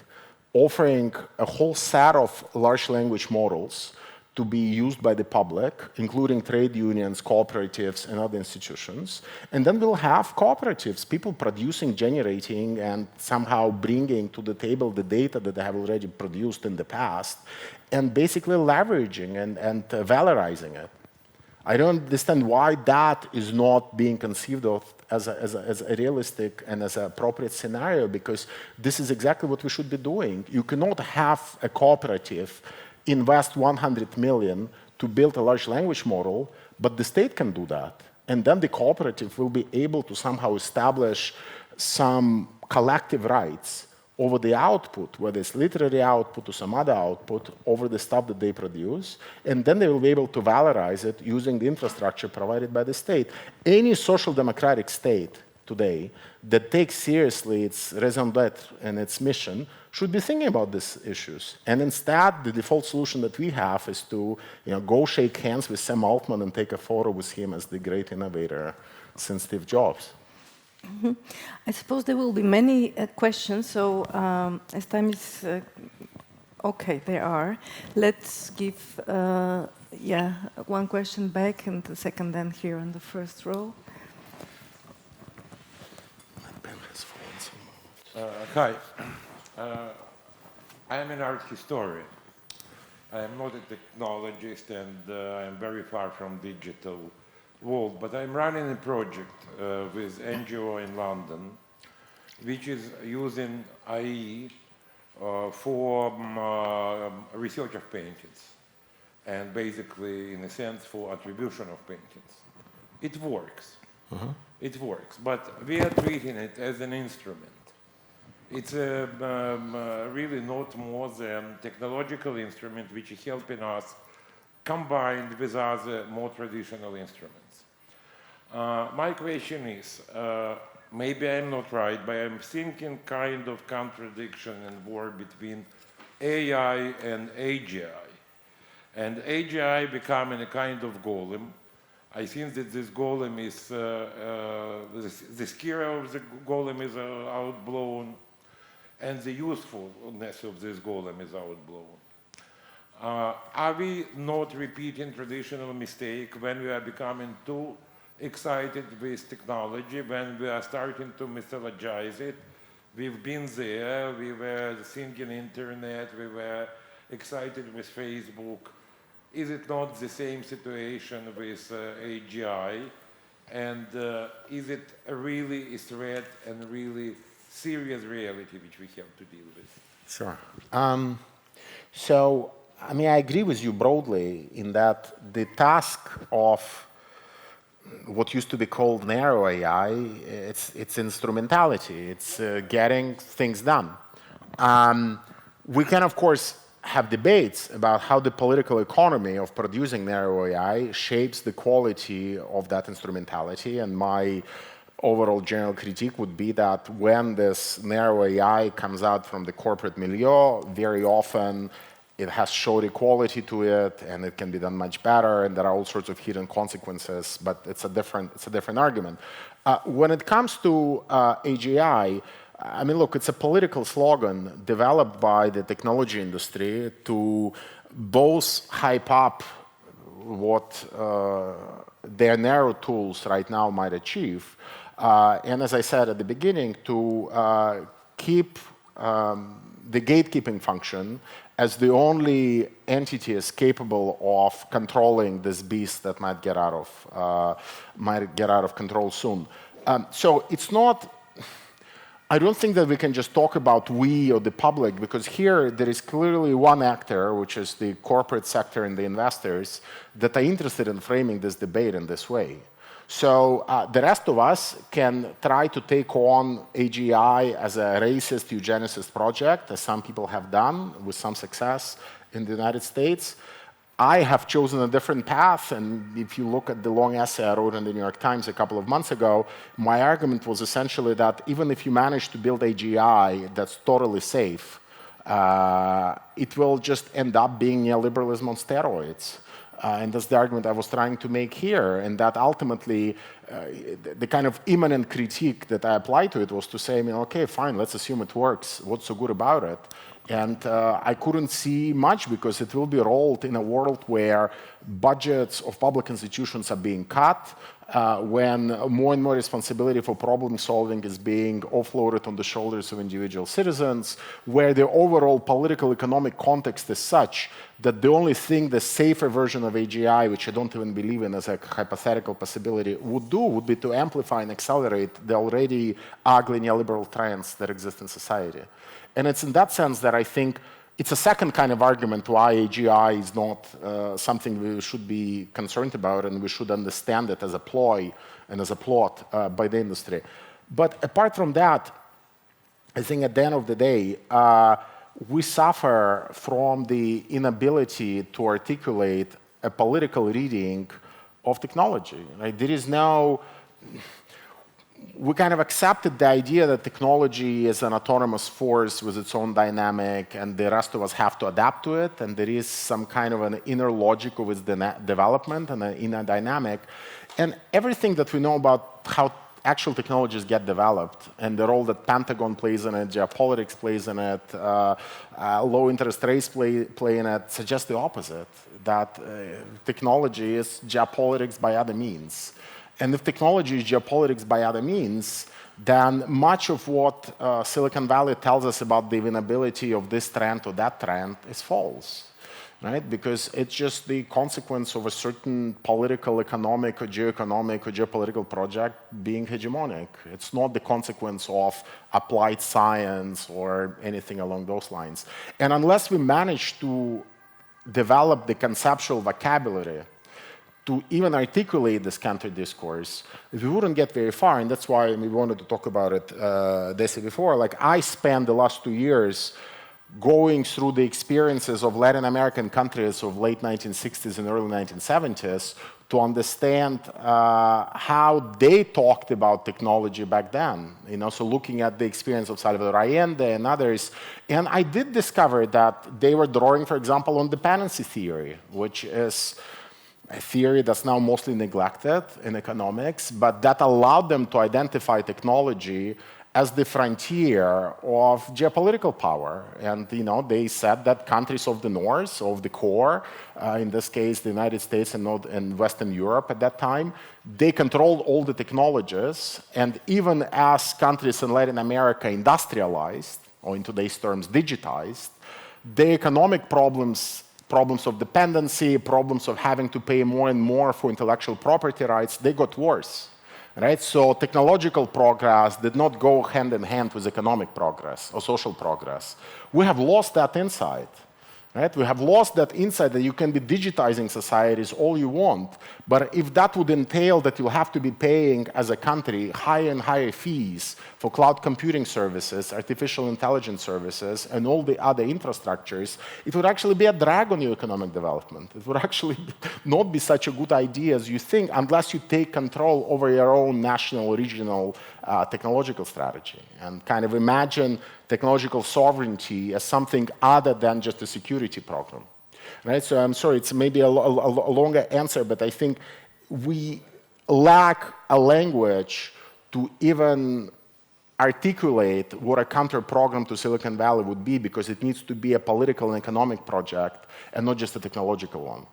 [SPEAKER 2] offering a whole set of large language models to be used by the public, including trade unions, cooperatives, and other institutions. And then we'll have cooperatives, people producing, generating, and somehow bringing to the table the data that they have already produced in the past, and basically leveraging and valorizing it. I don't understand why that is not being conceived of as a realistic and as an appropriate scenario, because this is exactly what we should be doing. You cannot have a cooperative invest 100 million to build a large language model, but the state can do that. And then the cooperative will be able to somehow establish some collective rights over the output, whether it's literary output or some other output, over the stuff that they produce, and then they will be able to valorize it using the infrastructure provided by the state. Any social democratic state today that takes seriously its raison d'etre and its mission should be thinking about these issues. And instead, the default solution that we have is to go shake hands with Sam Altman and take a photo with him as the great innovator since Steve Jobs.
[SPEAKER 1] Mm-hmm. I suppose there will be many questions, so as time is okay, there are. Let's give one question back and the second then here on the first row.
[SPEAKER 3] Hi. I am an art historian. I am not a technologist, and I am very far from digital world, but I'm running a project with NGO in London, which is using AI for research of paintings, and basically, in a sense, for attribution of paintings. It works. It works, but we are treating it as an instrument. It's really not more than technological instrument which is helping us combined with other more traditional instruments. My question is, maybe I'm not right, but I'm thinking kind of contradiction and war between AI and A.G.I. And A.G.I. becoming a kind of golem. I think that this golem is, the scale of the golem is outblown, and the usefulness of this golem is outblown. Are we not repeating traditional mistake when we are becoming too excited with technology, when we are starting to mythologize it? We've been there, we were thinking internet, we were excited with Facebook. Is it not the same situation with A.G.I.? And is it really a threat and really serious reality which we have to deal with?
[SPEAKER 2] Sure. So, I mean, I agree with you broadly in that the task of what used to be called narrow AI, it's instrumentality, it's getting things done. We can, of course, have debates about how the political economy of producing narrow AI shapes the quality of that instrumentality, and my overall general critique would be that when this narrow AI comes out from the corporate milieu, very often it has showed equality to it, and it can be done much better, and there are all sorts of hidden consequences, but it's a different argument. When it comes to AGI, I mean, look, it's a political slogan developed by the technology industry to both hype up what their narrow tools right now might achieve, and as I said at the beginning, to keep the gatekeeping function as the only entity is capable of controlling this beast that might get out of control soon. So it's not. I don't think that we can just talk about we or the public, because here there is clearly one actor, which is the corporate sector and the investors, that are interested in framing this debate in this way. So the rest of us can try to take on AGI as a racist eugenicist project, as some people have done with some success in the United States. I have chosen a different path, and if you look at the long essay I wrote in the New York Times a couple of months ago, my argument was essentially that even if you manage to build AGI that's totally safe, it will just end up being neoliberalism on steroids. And that's the argument I was trying to make here, and that ultimately the kind of immanent critique that I applied to it was to say, I mean, okay, fine, let's assume it works. What's so good about it? And I couldn't see much, because it will be rolled in a world where budgets of public institutions are being cut, when more and more responsibility for problem solving is being offloaded on the shoulders of individual citizens, where the overall political economic context is such that the only thing the safer version of AGI, which I don't even believe in as a hypothetical possibility, would do would be to amplify and accelerate the already ugly neoliberal trends that exist in society. And it's in that sense that I think it's a second kind of argument why AGI is not something we should be concerned about, and we should understand it as a ploy and as a plot by the industry. But apart from that, I think at the end of the day, we suffer from the inability to articulate a political reading of technology. Right? There is no. We kind of accepted the idea that technology is an autonomous force with its own dynamic, and the rest of us have to adapt to it, and there is some kind of an inner logic of its development and an inner dynamic. And everything that we know about how actual technologies get developed and the role that Pentagon plays in it, geopolitics plays in it, low interest rates play in it, suggests the opposite, that technology is geopolitics by other means. And if technology is geopolitics by other means, then much of what Silicon Valley tells us about the inability of this trend or that trend is false, right? Because it's just the consequence of a certain political, economic, or geoeconomic, or geopolitical project being hegemonic. It's not the consequence of applied science or anything along those lines. And unless we manage to develop the conceptual vocabulary to even articulate this counter-discourse, we wouldn't get very far, and that's why we wanted to talk about it, Desi, before. Like, I spent the last 2 years going through the experiences of Latin American countries of late 1960s and early 1970s to understand how they talked about technology back then. You know, so looking at the experience of Salvador Allende and others, and I did discover that they were drawing, for example, on dependency theory, which is a theory that's now mostly neglected in economics, but that allowed them to identify technology as the frontier of geopolitical power. And you know, they said that countries of the North, of the core, in this case the United States and Western Europe at that time, they controlled all the technologies, and even as countries in Latin America industrialized, or in today's terms digitized, the economic problems of dependency, problems of having to pay more and more for intellectual property rights, they got worse. right? So technological progress did not go hand in hand with economic progress or social progress. We have lost that insight. Right? We have lost that insight that you can be digitizing societies all you want, but if that would entail that you'll have to be paying as a country higher and higher fees for cloud computing services, artificial intelligence services, and all the other infrastructures, it would actually be a drag on your economic development. It would actually not be such a good idea as you think unless you take control over your own national, regional technological strategy and kind of imagine technological sovereignty as something other than just a security program. Right? So I'm sorry, it's maybe a longer answer, but I think we lack a language to even articulate what a counter program to Silicon Valley would be, because it needs to be a political and economic project and not just a technological one.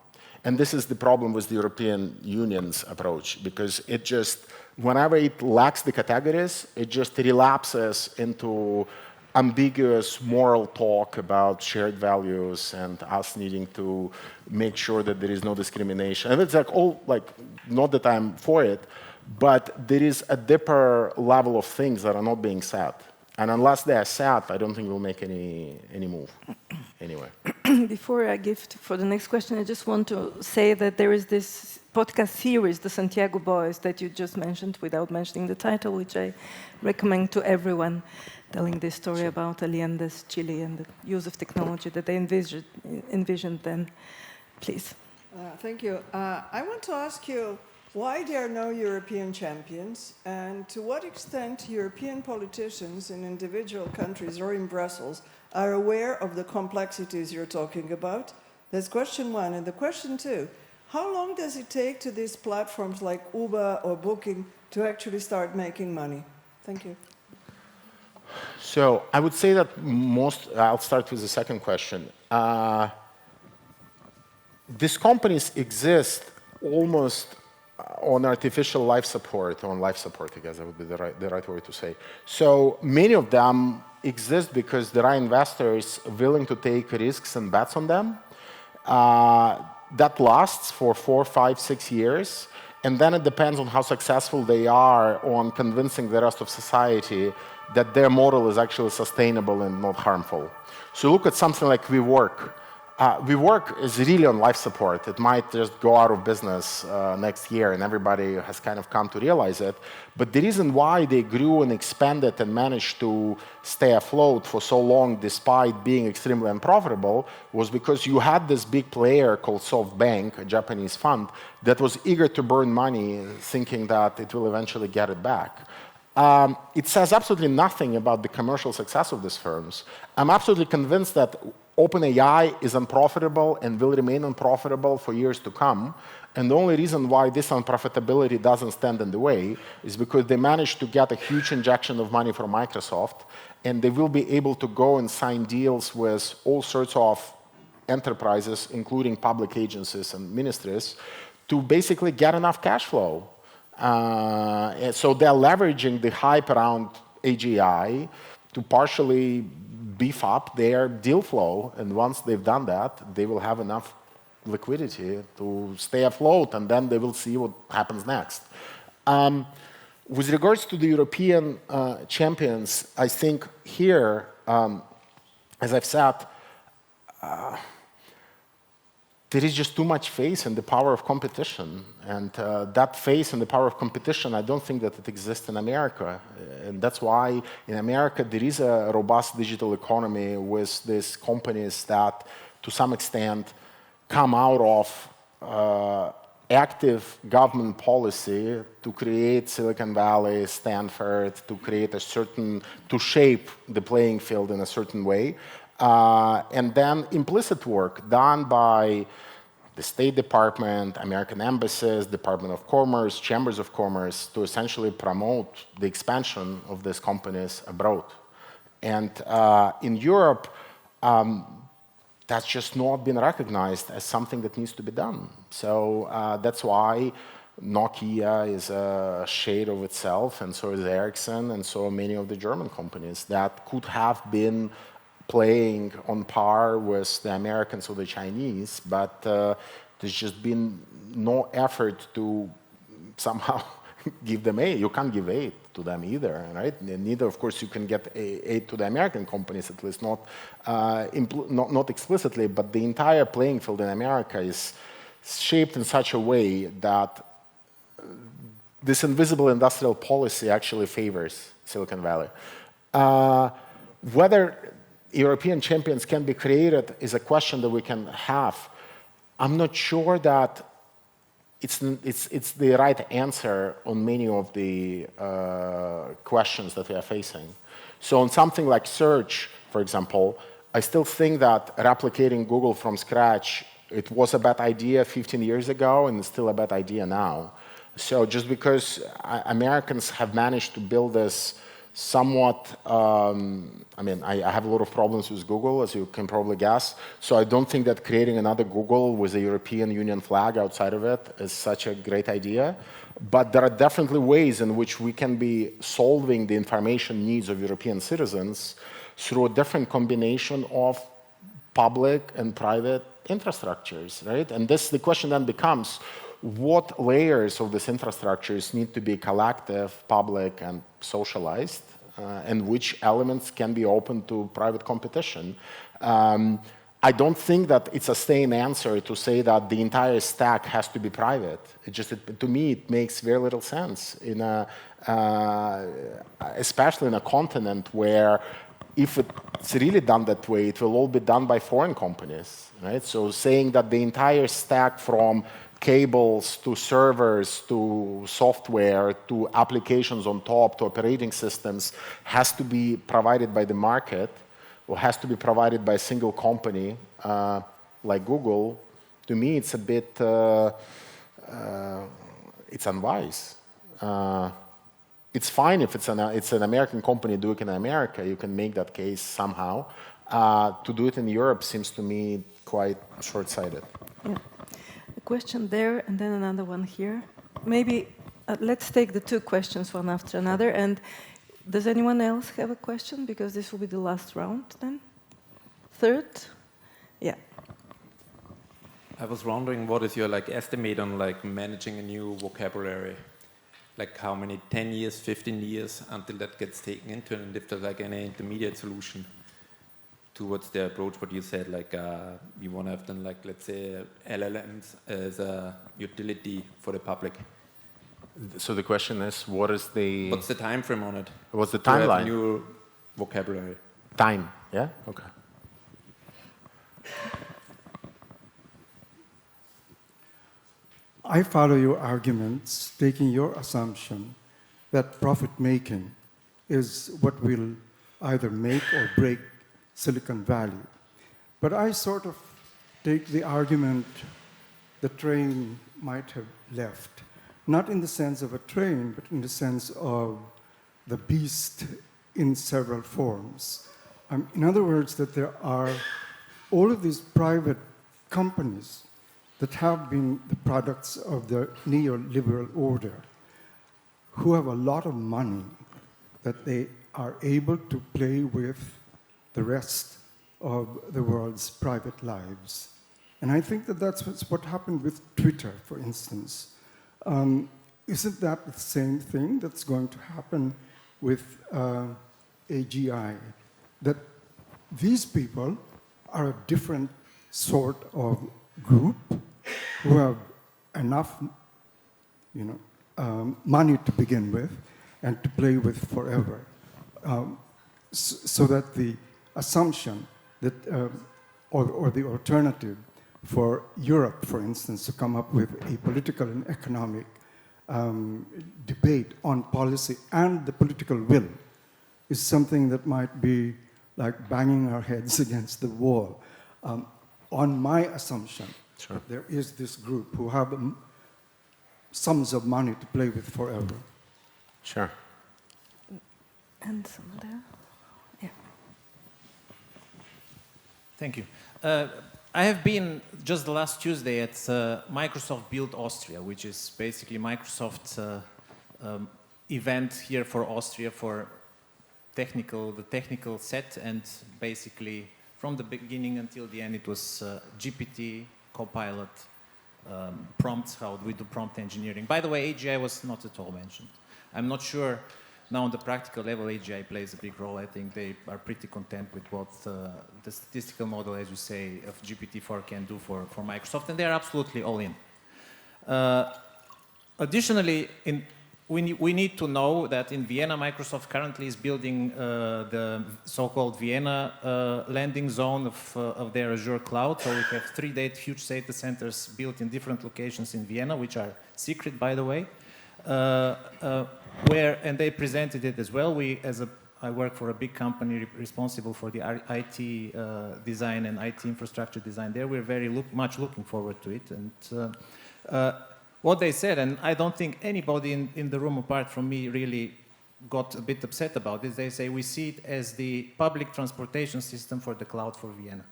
[SPEAKER 2] And this is the problem with the European Union's approach, because it just, whenever it lacks the categories, it just relapses into ambiguous moral talk about shared values and us needing to make sure that there is no discrimination. And it's like all, like, not that I'm for it, but there is a deeper level of things that are not being said. And unless they are said, I don't think we'll make any move. Anyway.
[SPEAKER 1] Before I give for the next question, I just want to say that there is this podcast series, the Santiago Boys, that you just mentioned without mentioning the title, which I recommend to everyone, telling this story about Allende's Chile and the use of technology that they envisioned then. Please.
[SPEAKER 4] Thank you. I want to ask you why there are no European champions, and to what extent European politicians in individual countries or in Brussels are aware of the complexities you're talking about. That's question one. And the question two, how long does it take to these platforms like Uber or Booking to actually start making money? Thank you.
[SPEAKER 2] So I would say that I'll start with the second question. These companies exist almost on artificial life support, on life support, I guess that would be the right word to say. So many of them exist because there are investors willing to take risks and bets on them. That lasts for 4, 5, 6 years. And then it depends on how successful they are on convincing the rest of society that their model is actually sustainable and not harmful. So look at something like WeWork. WeWork is really on life support. It might just go out of business next year, and everybody has kind of come to realize it. But the reason why they grew and expanded and managed to stay afloat for so long despite being extremely unprofitable was because you had this big player called SoftBank, a Japanese fund, that was eager to burn money thinking that it will eventually get it back. It says absolutely nothing about the commercial success of these firms. I'm absolutely convinced that OpenAI is unprofitable and will remain unprofitable for years to come. And the only reason why this unprofitability doesn't stand in the way is because they managed to get a huge injection of money from Microsoft, and they will be able to go and sign deals with all sorts of enterprises, including public agencies and ministries, to basically get enough cash flow. So they're leveraging the hype around A.G.I. to partially beef up their deal flow, and once they've done that, they will have enough liquidity to stay afloat, and then they will see what happens next. With regards to the European champions, I think here, as I've said, there is just too much faith in the power of competition. And that faith in the power of competition, I don't think that it exists in America. And that's why in America there is a robust digital economy with these companies that, to some extent, come out of active government policy to create Silicon Valley, Stanford, to create a certain, to shape the playing field in a certain way. And then implicit work done by the State Department, American embassies, Department of Commerce, Chambers of Commerce, to essentially promote the expansion of these companies abroad. And in Europe, that's just not been recognized as something that needs to be done. So that's why Nokia is a shade of itself, and so is Ericsson, and so many of the German companies that could have been playing on par with the Americans or the Chinese, but there's just been no effort to somehow give them aid. You can't give aid to them either, right? Neither, of course, you can get aid to the American companies, at least not explicitly, but the entire playing field in America is shaped in such a way that this invisible industrial policy actually favors Silicon Valley. Whether European champions can be created is a question that we can have. I'm not sure that it's the right answer on many of the questions that we are facing. So on something like search, for example, I still think that replicating Google from scratch, it was a bad idea 15 years ago and it's still a bad idea now. So just because Americans have managed to build this somewhat, I mean, I have a lot of problems with Google, as you can probably guess. So I don't think that creating another Google with a European Union flag outside of it is such a great idea. But there are definitely ways in which we can be solving the information needs of European citizens through a different combination of public and private infrastructures, right? And the question then becomes, what layers of these infrastructures need to be collective, public, and socialized, and which elements can be open to private competition? I don't think that it's a sane answer to say that the entire stack has to be private. To me, it makes very little sense, especially in a continent where if it's really done that way, it will all be done by foreign companies, right? So saying that the entire stack from cables to servers to software to applications on top to operating systems has to be provided by the market or has to be provided by a single company like Google, to me it's a bit, it's unwise. It's fine if it's an American company doing it in America, you can make that case somehow. To do it in Europe seems to me quite short-sighted.
[SPEAKER 1] Yeah. A question there and then another one here. Maybe let's take the two questions one after another. And does anyone else have a question? Because this will be the last round then. Third? Yeah.
[SPEAKER 5] I was wondering, what is your estimate on managing a new vocabulary? Like how many, 10 years, 15 years until that gets taken into, and if there's any intermediate solution towards the approach, what you said, you want to have them, let's say, LLMs as a utility for the public.
[SPEAKER 2] So the question is, what's the
[SPEAKER 5] time frame on it?
[SPEAKER 2] What's the
[SPEAKER 5] timeline? To have
[SPEAKER 2] timeline?
[SPEAKER 5] new vocabulary.
[SPEAKER 2] Time, yeah? Okay.
[SPEAKER 6] I follow your arguments, taking your assumption that profit-making is what will either make or break Silicon Valley. But I sort of take the argument the train might have left, not in the sense of a train, but in the sense of the beast in several forms. In other words, that there are all of these private companies that have been the products of the neoliberal order, who have a lot of money that they are able to play with the rest of the world's private lives. And I think that that's what happened with Twitter, for instance. Isn't that the same thing that's going to happen with A.G.I? That these people are a different sort of group who have enough money to begin with and to play with forever. So that the assumption that, or the alternative for Europe, for instance, to come up with a political and economic debate on policy and the political will is something that might be like banging our heads against the wall. On my assumption,
[SPEAKER 2] sure,
[SPEAKER 6] there is this group who have sums of money to play with forever.
[SPEAKER 2] Sure.
[SPEAKER 1] And someone there? Yeah.
[SPEAKER 7] Thank you. I have been just the last Tuesday at Microsoft Build Austria, which is basically Microsoft's event here for Austria for the technical set, and basically from the beginning until the end it was GPT, Copilot, prompts, how we do prompt engineering. By the way, A.G.I was not at all mentioned. I'm not sure now on the practical level A.G.I plays a big role. I think they are pretty content with what the statistical model, as you say, of GPT-4 can do for Microsoft, and they're absolutely all in. Additionally, we need to know that in Vienna, Microsoft currently is building the so-called Vienna landing zone of their Azure cloud. So we have 3 huge data centers built in different locations in Vienna, which are secret, by the way, and they presented it as well. I work for a big company responsible for the IT design and IT infrastructure design there. We're very much looking forward to it. And what they said, and I don't think anybody in the room apart from me really got a bit upset about this, they say we see it as the public transportation system for the cloud for Vienna.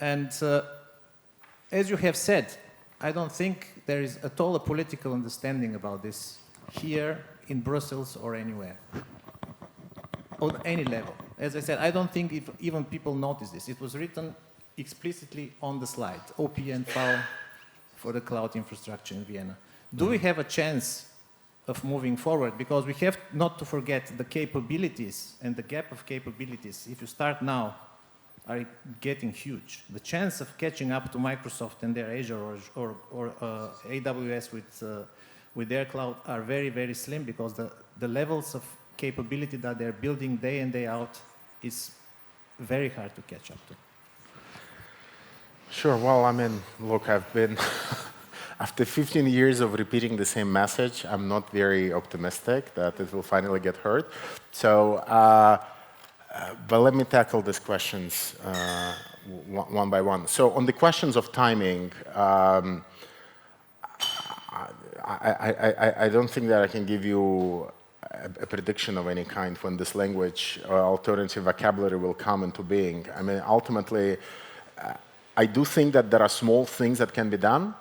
[SPEAKER 7] And as you have said, I don't think there is at all a political understanding about this here in Brussels or anywhere, on any level. As I said, I don't think even people notice this. It was written explicitly on the slide, OPNV for the cloud infrastructure in Vienna. Do we have a chance of moving forward? Because we have not to forget the capabilities and the gap of capabilities, if you start now, are getting huge. The chance of catching up to Microsoft and their Azure or AWS with their cloud are very, very slim, because the levels of capability that they're building day in, day out is very hard to catch up to.
[SPEAKER 2] Sure. Well, I mean, look, I've been, after 15 years of repeating the same message, I'm not very optimistic that it will finally get heard. So, but let me tackle these questions one by one. So on the questions of timing, I don't think that I can give you a prediction of any kind when this language or alternative vocabulary will come into being. I mean, ultimately, I do think that there are small things that can be done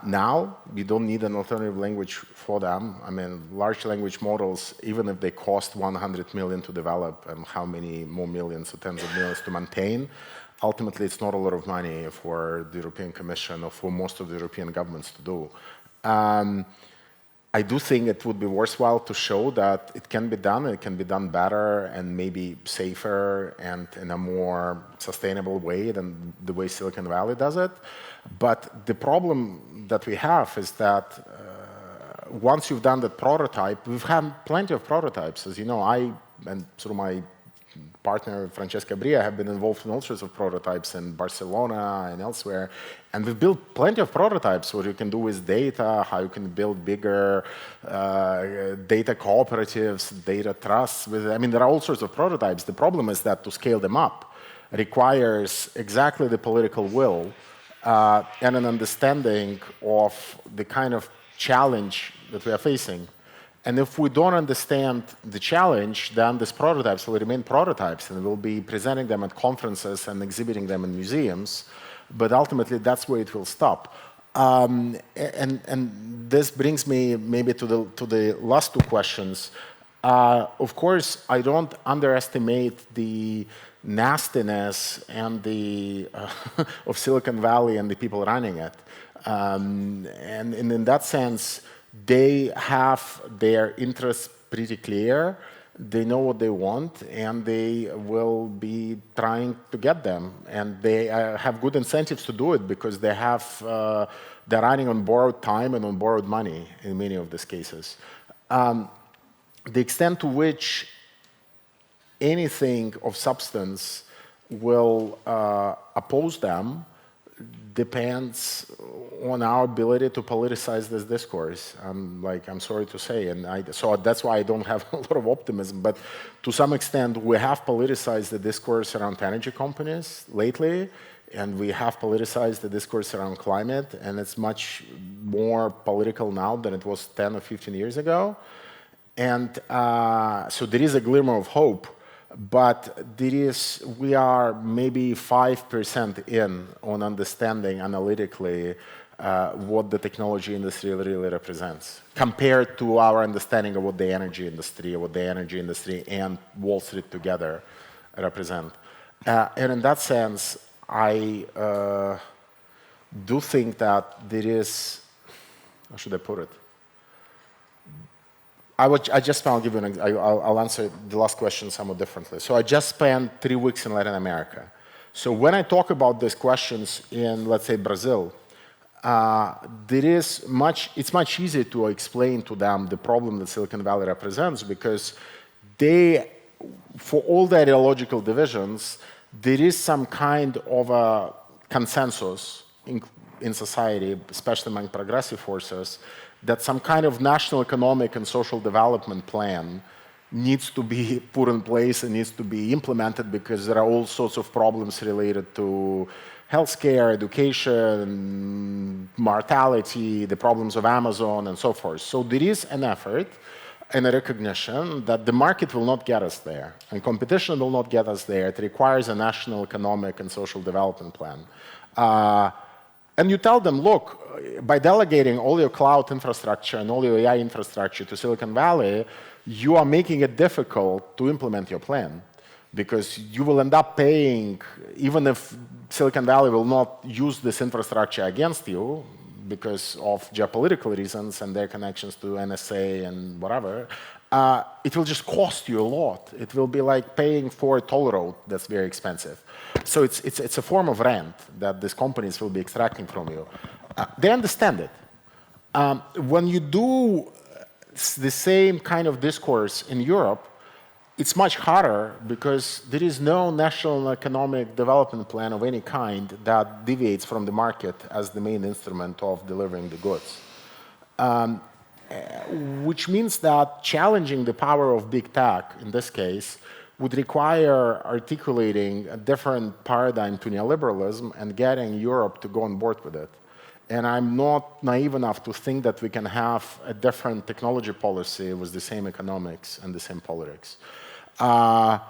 [SPEAKER 2] now. We don't need an alternative language for them. I mean, large language models, even if they cost 100 million to develop and how many more millions or tens of millions to maintain, ultimately it's not a lot of money for the European Commission or for most of the European governments to do. I do think it would be worthwhile to show that it can be done, and it can be done better and maybe safer and in a more sustainable way than the way Silicon Valley does it. But the problem that we have is that once you've done that prototype, we've had plenty of prototypes. As you know, I and sort of my partner, Francesca Bria, have been involved in all sorts of prototypes in Barcelona and elsewhere. And we've built plenty of prototypes, what you can do with data, how you can build bigger data cooperatives, data trusts. I mean, there are all sorts of prototypes. The problem is that to scale them up requires exactly the political will and an understanding of the kind of challenge that we are facing. And if we don't understand the challenge, then these prototypes will remain prototypes, and we'll be presenting them at conferences and exhibiting them in museums. But ultimately, that's where it will stop. And this brings me maybe to the last two questions. Of course, I don't underestimate the nastiness and the of Silicon Valley and the people running it. And in that sense, they have their interests pretty clear. They know what they want, and they will be trying to get them. And they have good incentives to do it, because they have, they're running on borrowed time and on borrowed money in many of these cases. The extent to which anything of substance will oppose them depends on our ability to politicize this discourse. I'm sorry to say, and so that's why I don't have a lot of optimism. But to some extent, we have politicized the discourse around energy companies lately, and we have politicized the discourse around climate, and it's much more political now than it was 10 or 15 years ago. And so there is a glimmer of hope. But we are maybe 5% in on understanding analytically what the technology industry really represents, compared to our understanding of what the energy industry and Wall Street together represent. And in that sense, I do think that there is, how should I put it? I'll answer the last question somewhat differently. So I just spent 3 weeks in Latin America. So when I talk about these questions in, let's say, Brazil, it's much easier to explain to them the problem that Silicon Valley represents, because for all the ideological divisions, there is some kind of a consensus in society, especially among progressive forces, that some kind of national economic and social development plan needs to be put in place and needs to be implemented, because there are all sorts of problems related to healthcare, education, mortality, the problems of Amazon, and so forth. So there is an effort and a recognition that the market will not get us there, and competition will not get us there. It requires a national economic and social development plan. And you tell them, look, by delegating all your cloud infrastructure and all your AI infrastructure to Silicon Valley, you are making it difficult to implement your plan, because you will end up paying, even if Silicon Valley will not use this infrastructure against you because of geopolitical reasons and their connections to NSA and whatever, it will just cost you a lot. It will be like paying for a toll road that's very expensive. So it's a form of rent that these companies will be extracting from you. They understand it. When you do the same kind of discourse in Europe, it's much harder, because there is no national economic development plan of any kind that deviates from the market as the main instrument of delivering the goods. Which means that challenging the power of big tech, in this case, would require articulating a different paradigm to neoliberalism and getting Europe to go on board with it. And I'm not naive enough to think that we can have a different technology policy with the same economics and the same politics. But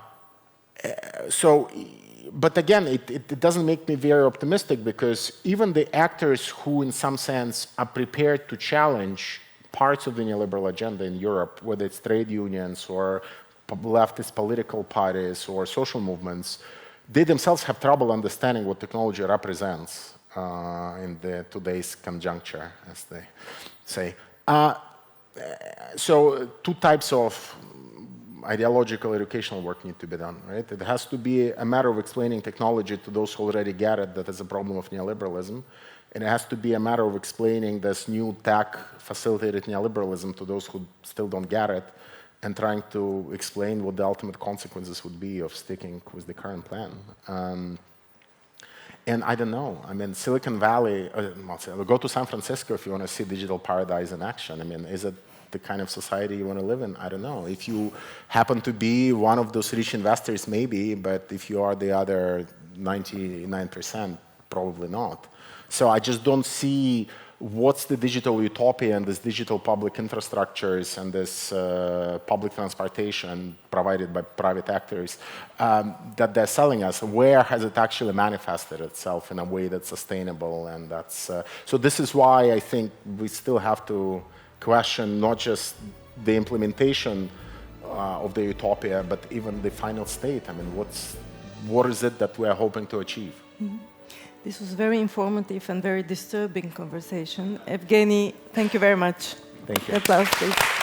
[SPEAKER 2] again, it doesn't make me very optimistic, because even the actors who, in some sense, are prepared to challenge parts of the neoliberal agenda in Europe, whether it's trade unions or leftist political parties or social movements, they themselves have trouble understanding what technology represents in today's conjuncture, as they say. So 2 types of ideological educational work need to be done, right? It has to be a matter of explaining technology to those who already get it, that is a problem of neoliberalism. And it has to be a matter of explaining this new tech-facilitated neoliberalism to those who still don't get it, and trying to explain what the ultimate consequences would be of sticking with the current plan. And I don't know. I mean, Silicon Valley, go to San Francisco if you want to see digital paradise in action. I mean, is it the kind of society you want to live in? I don't know. If you happen to be one of those rich investors, maybe, but if you are the other 99%, probably not. So I just don't see what's the digital utopia and this digital public infrastructures and this public transportation provided by private actors that they're selling us. Where has it actually manifested itself in a way that's sustainable? And that's so this is why I think we still have to question not just the implementation of the utopia, but even the final state. I mean, what is it that we are hoping to achieve?
[SPEAKER 1] Mm-hmm. This was very informative and very disturbing conversation. Evgeny, thank you very much.
[SPEAKER 2] Thank you.
[SPEAKER 1] Applause, please.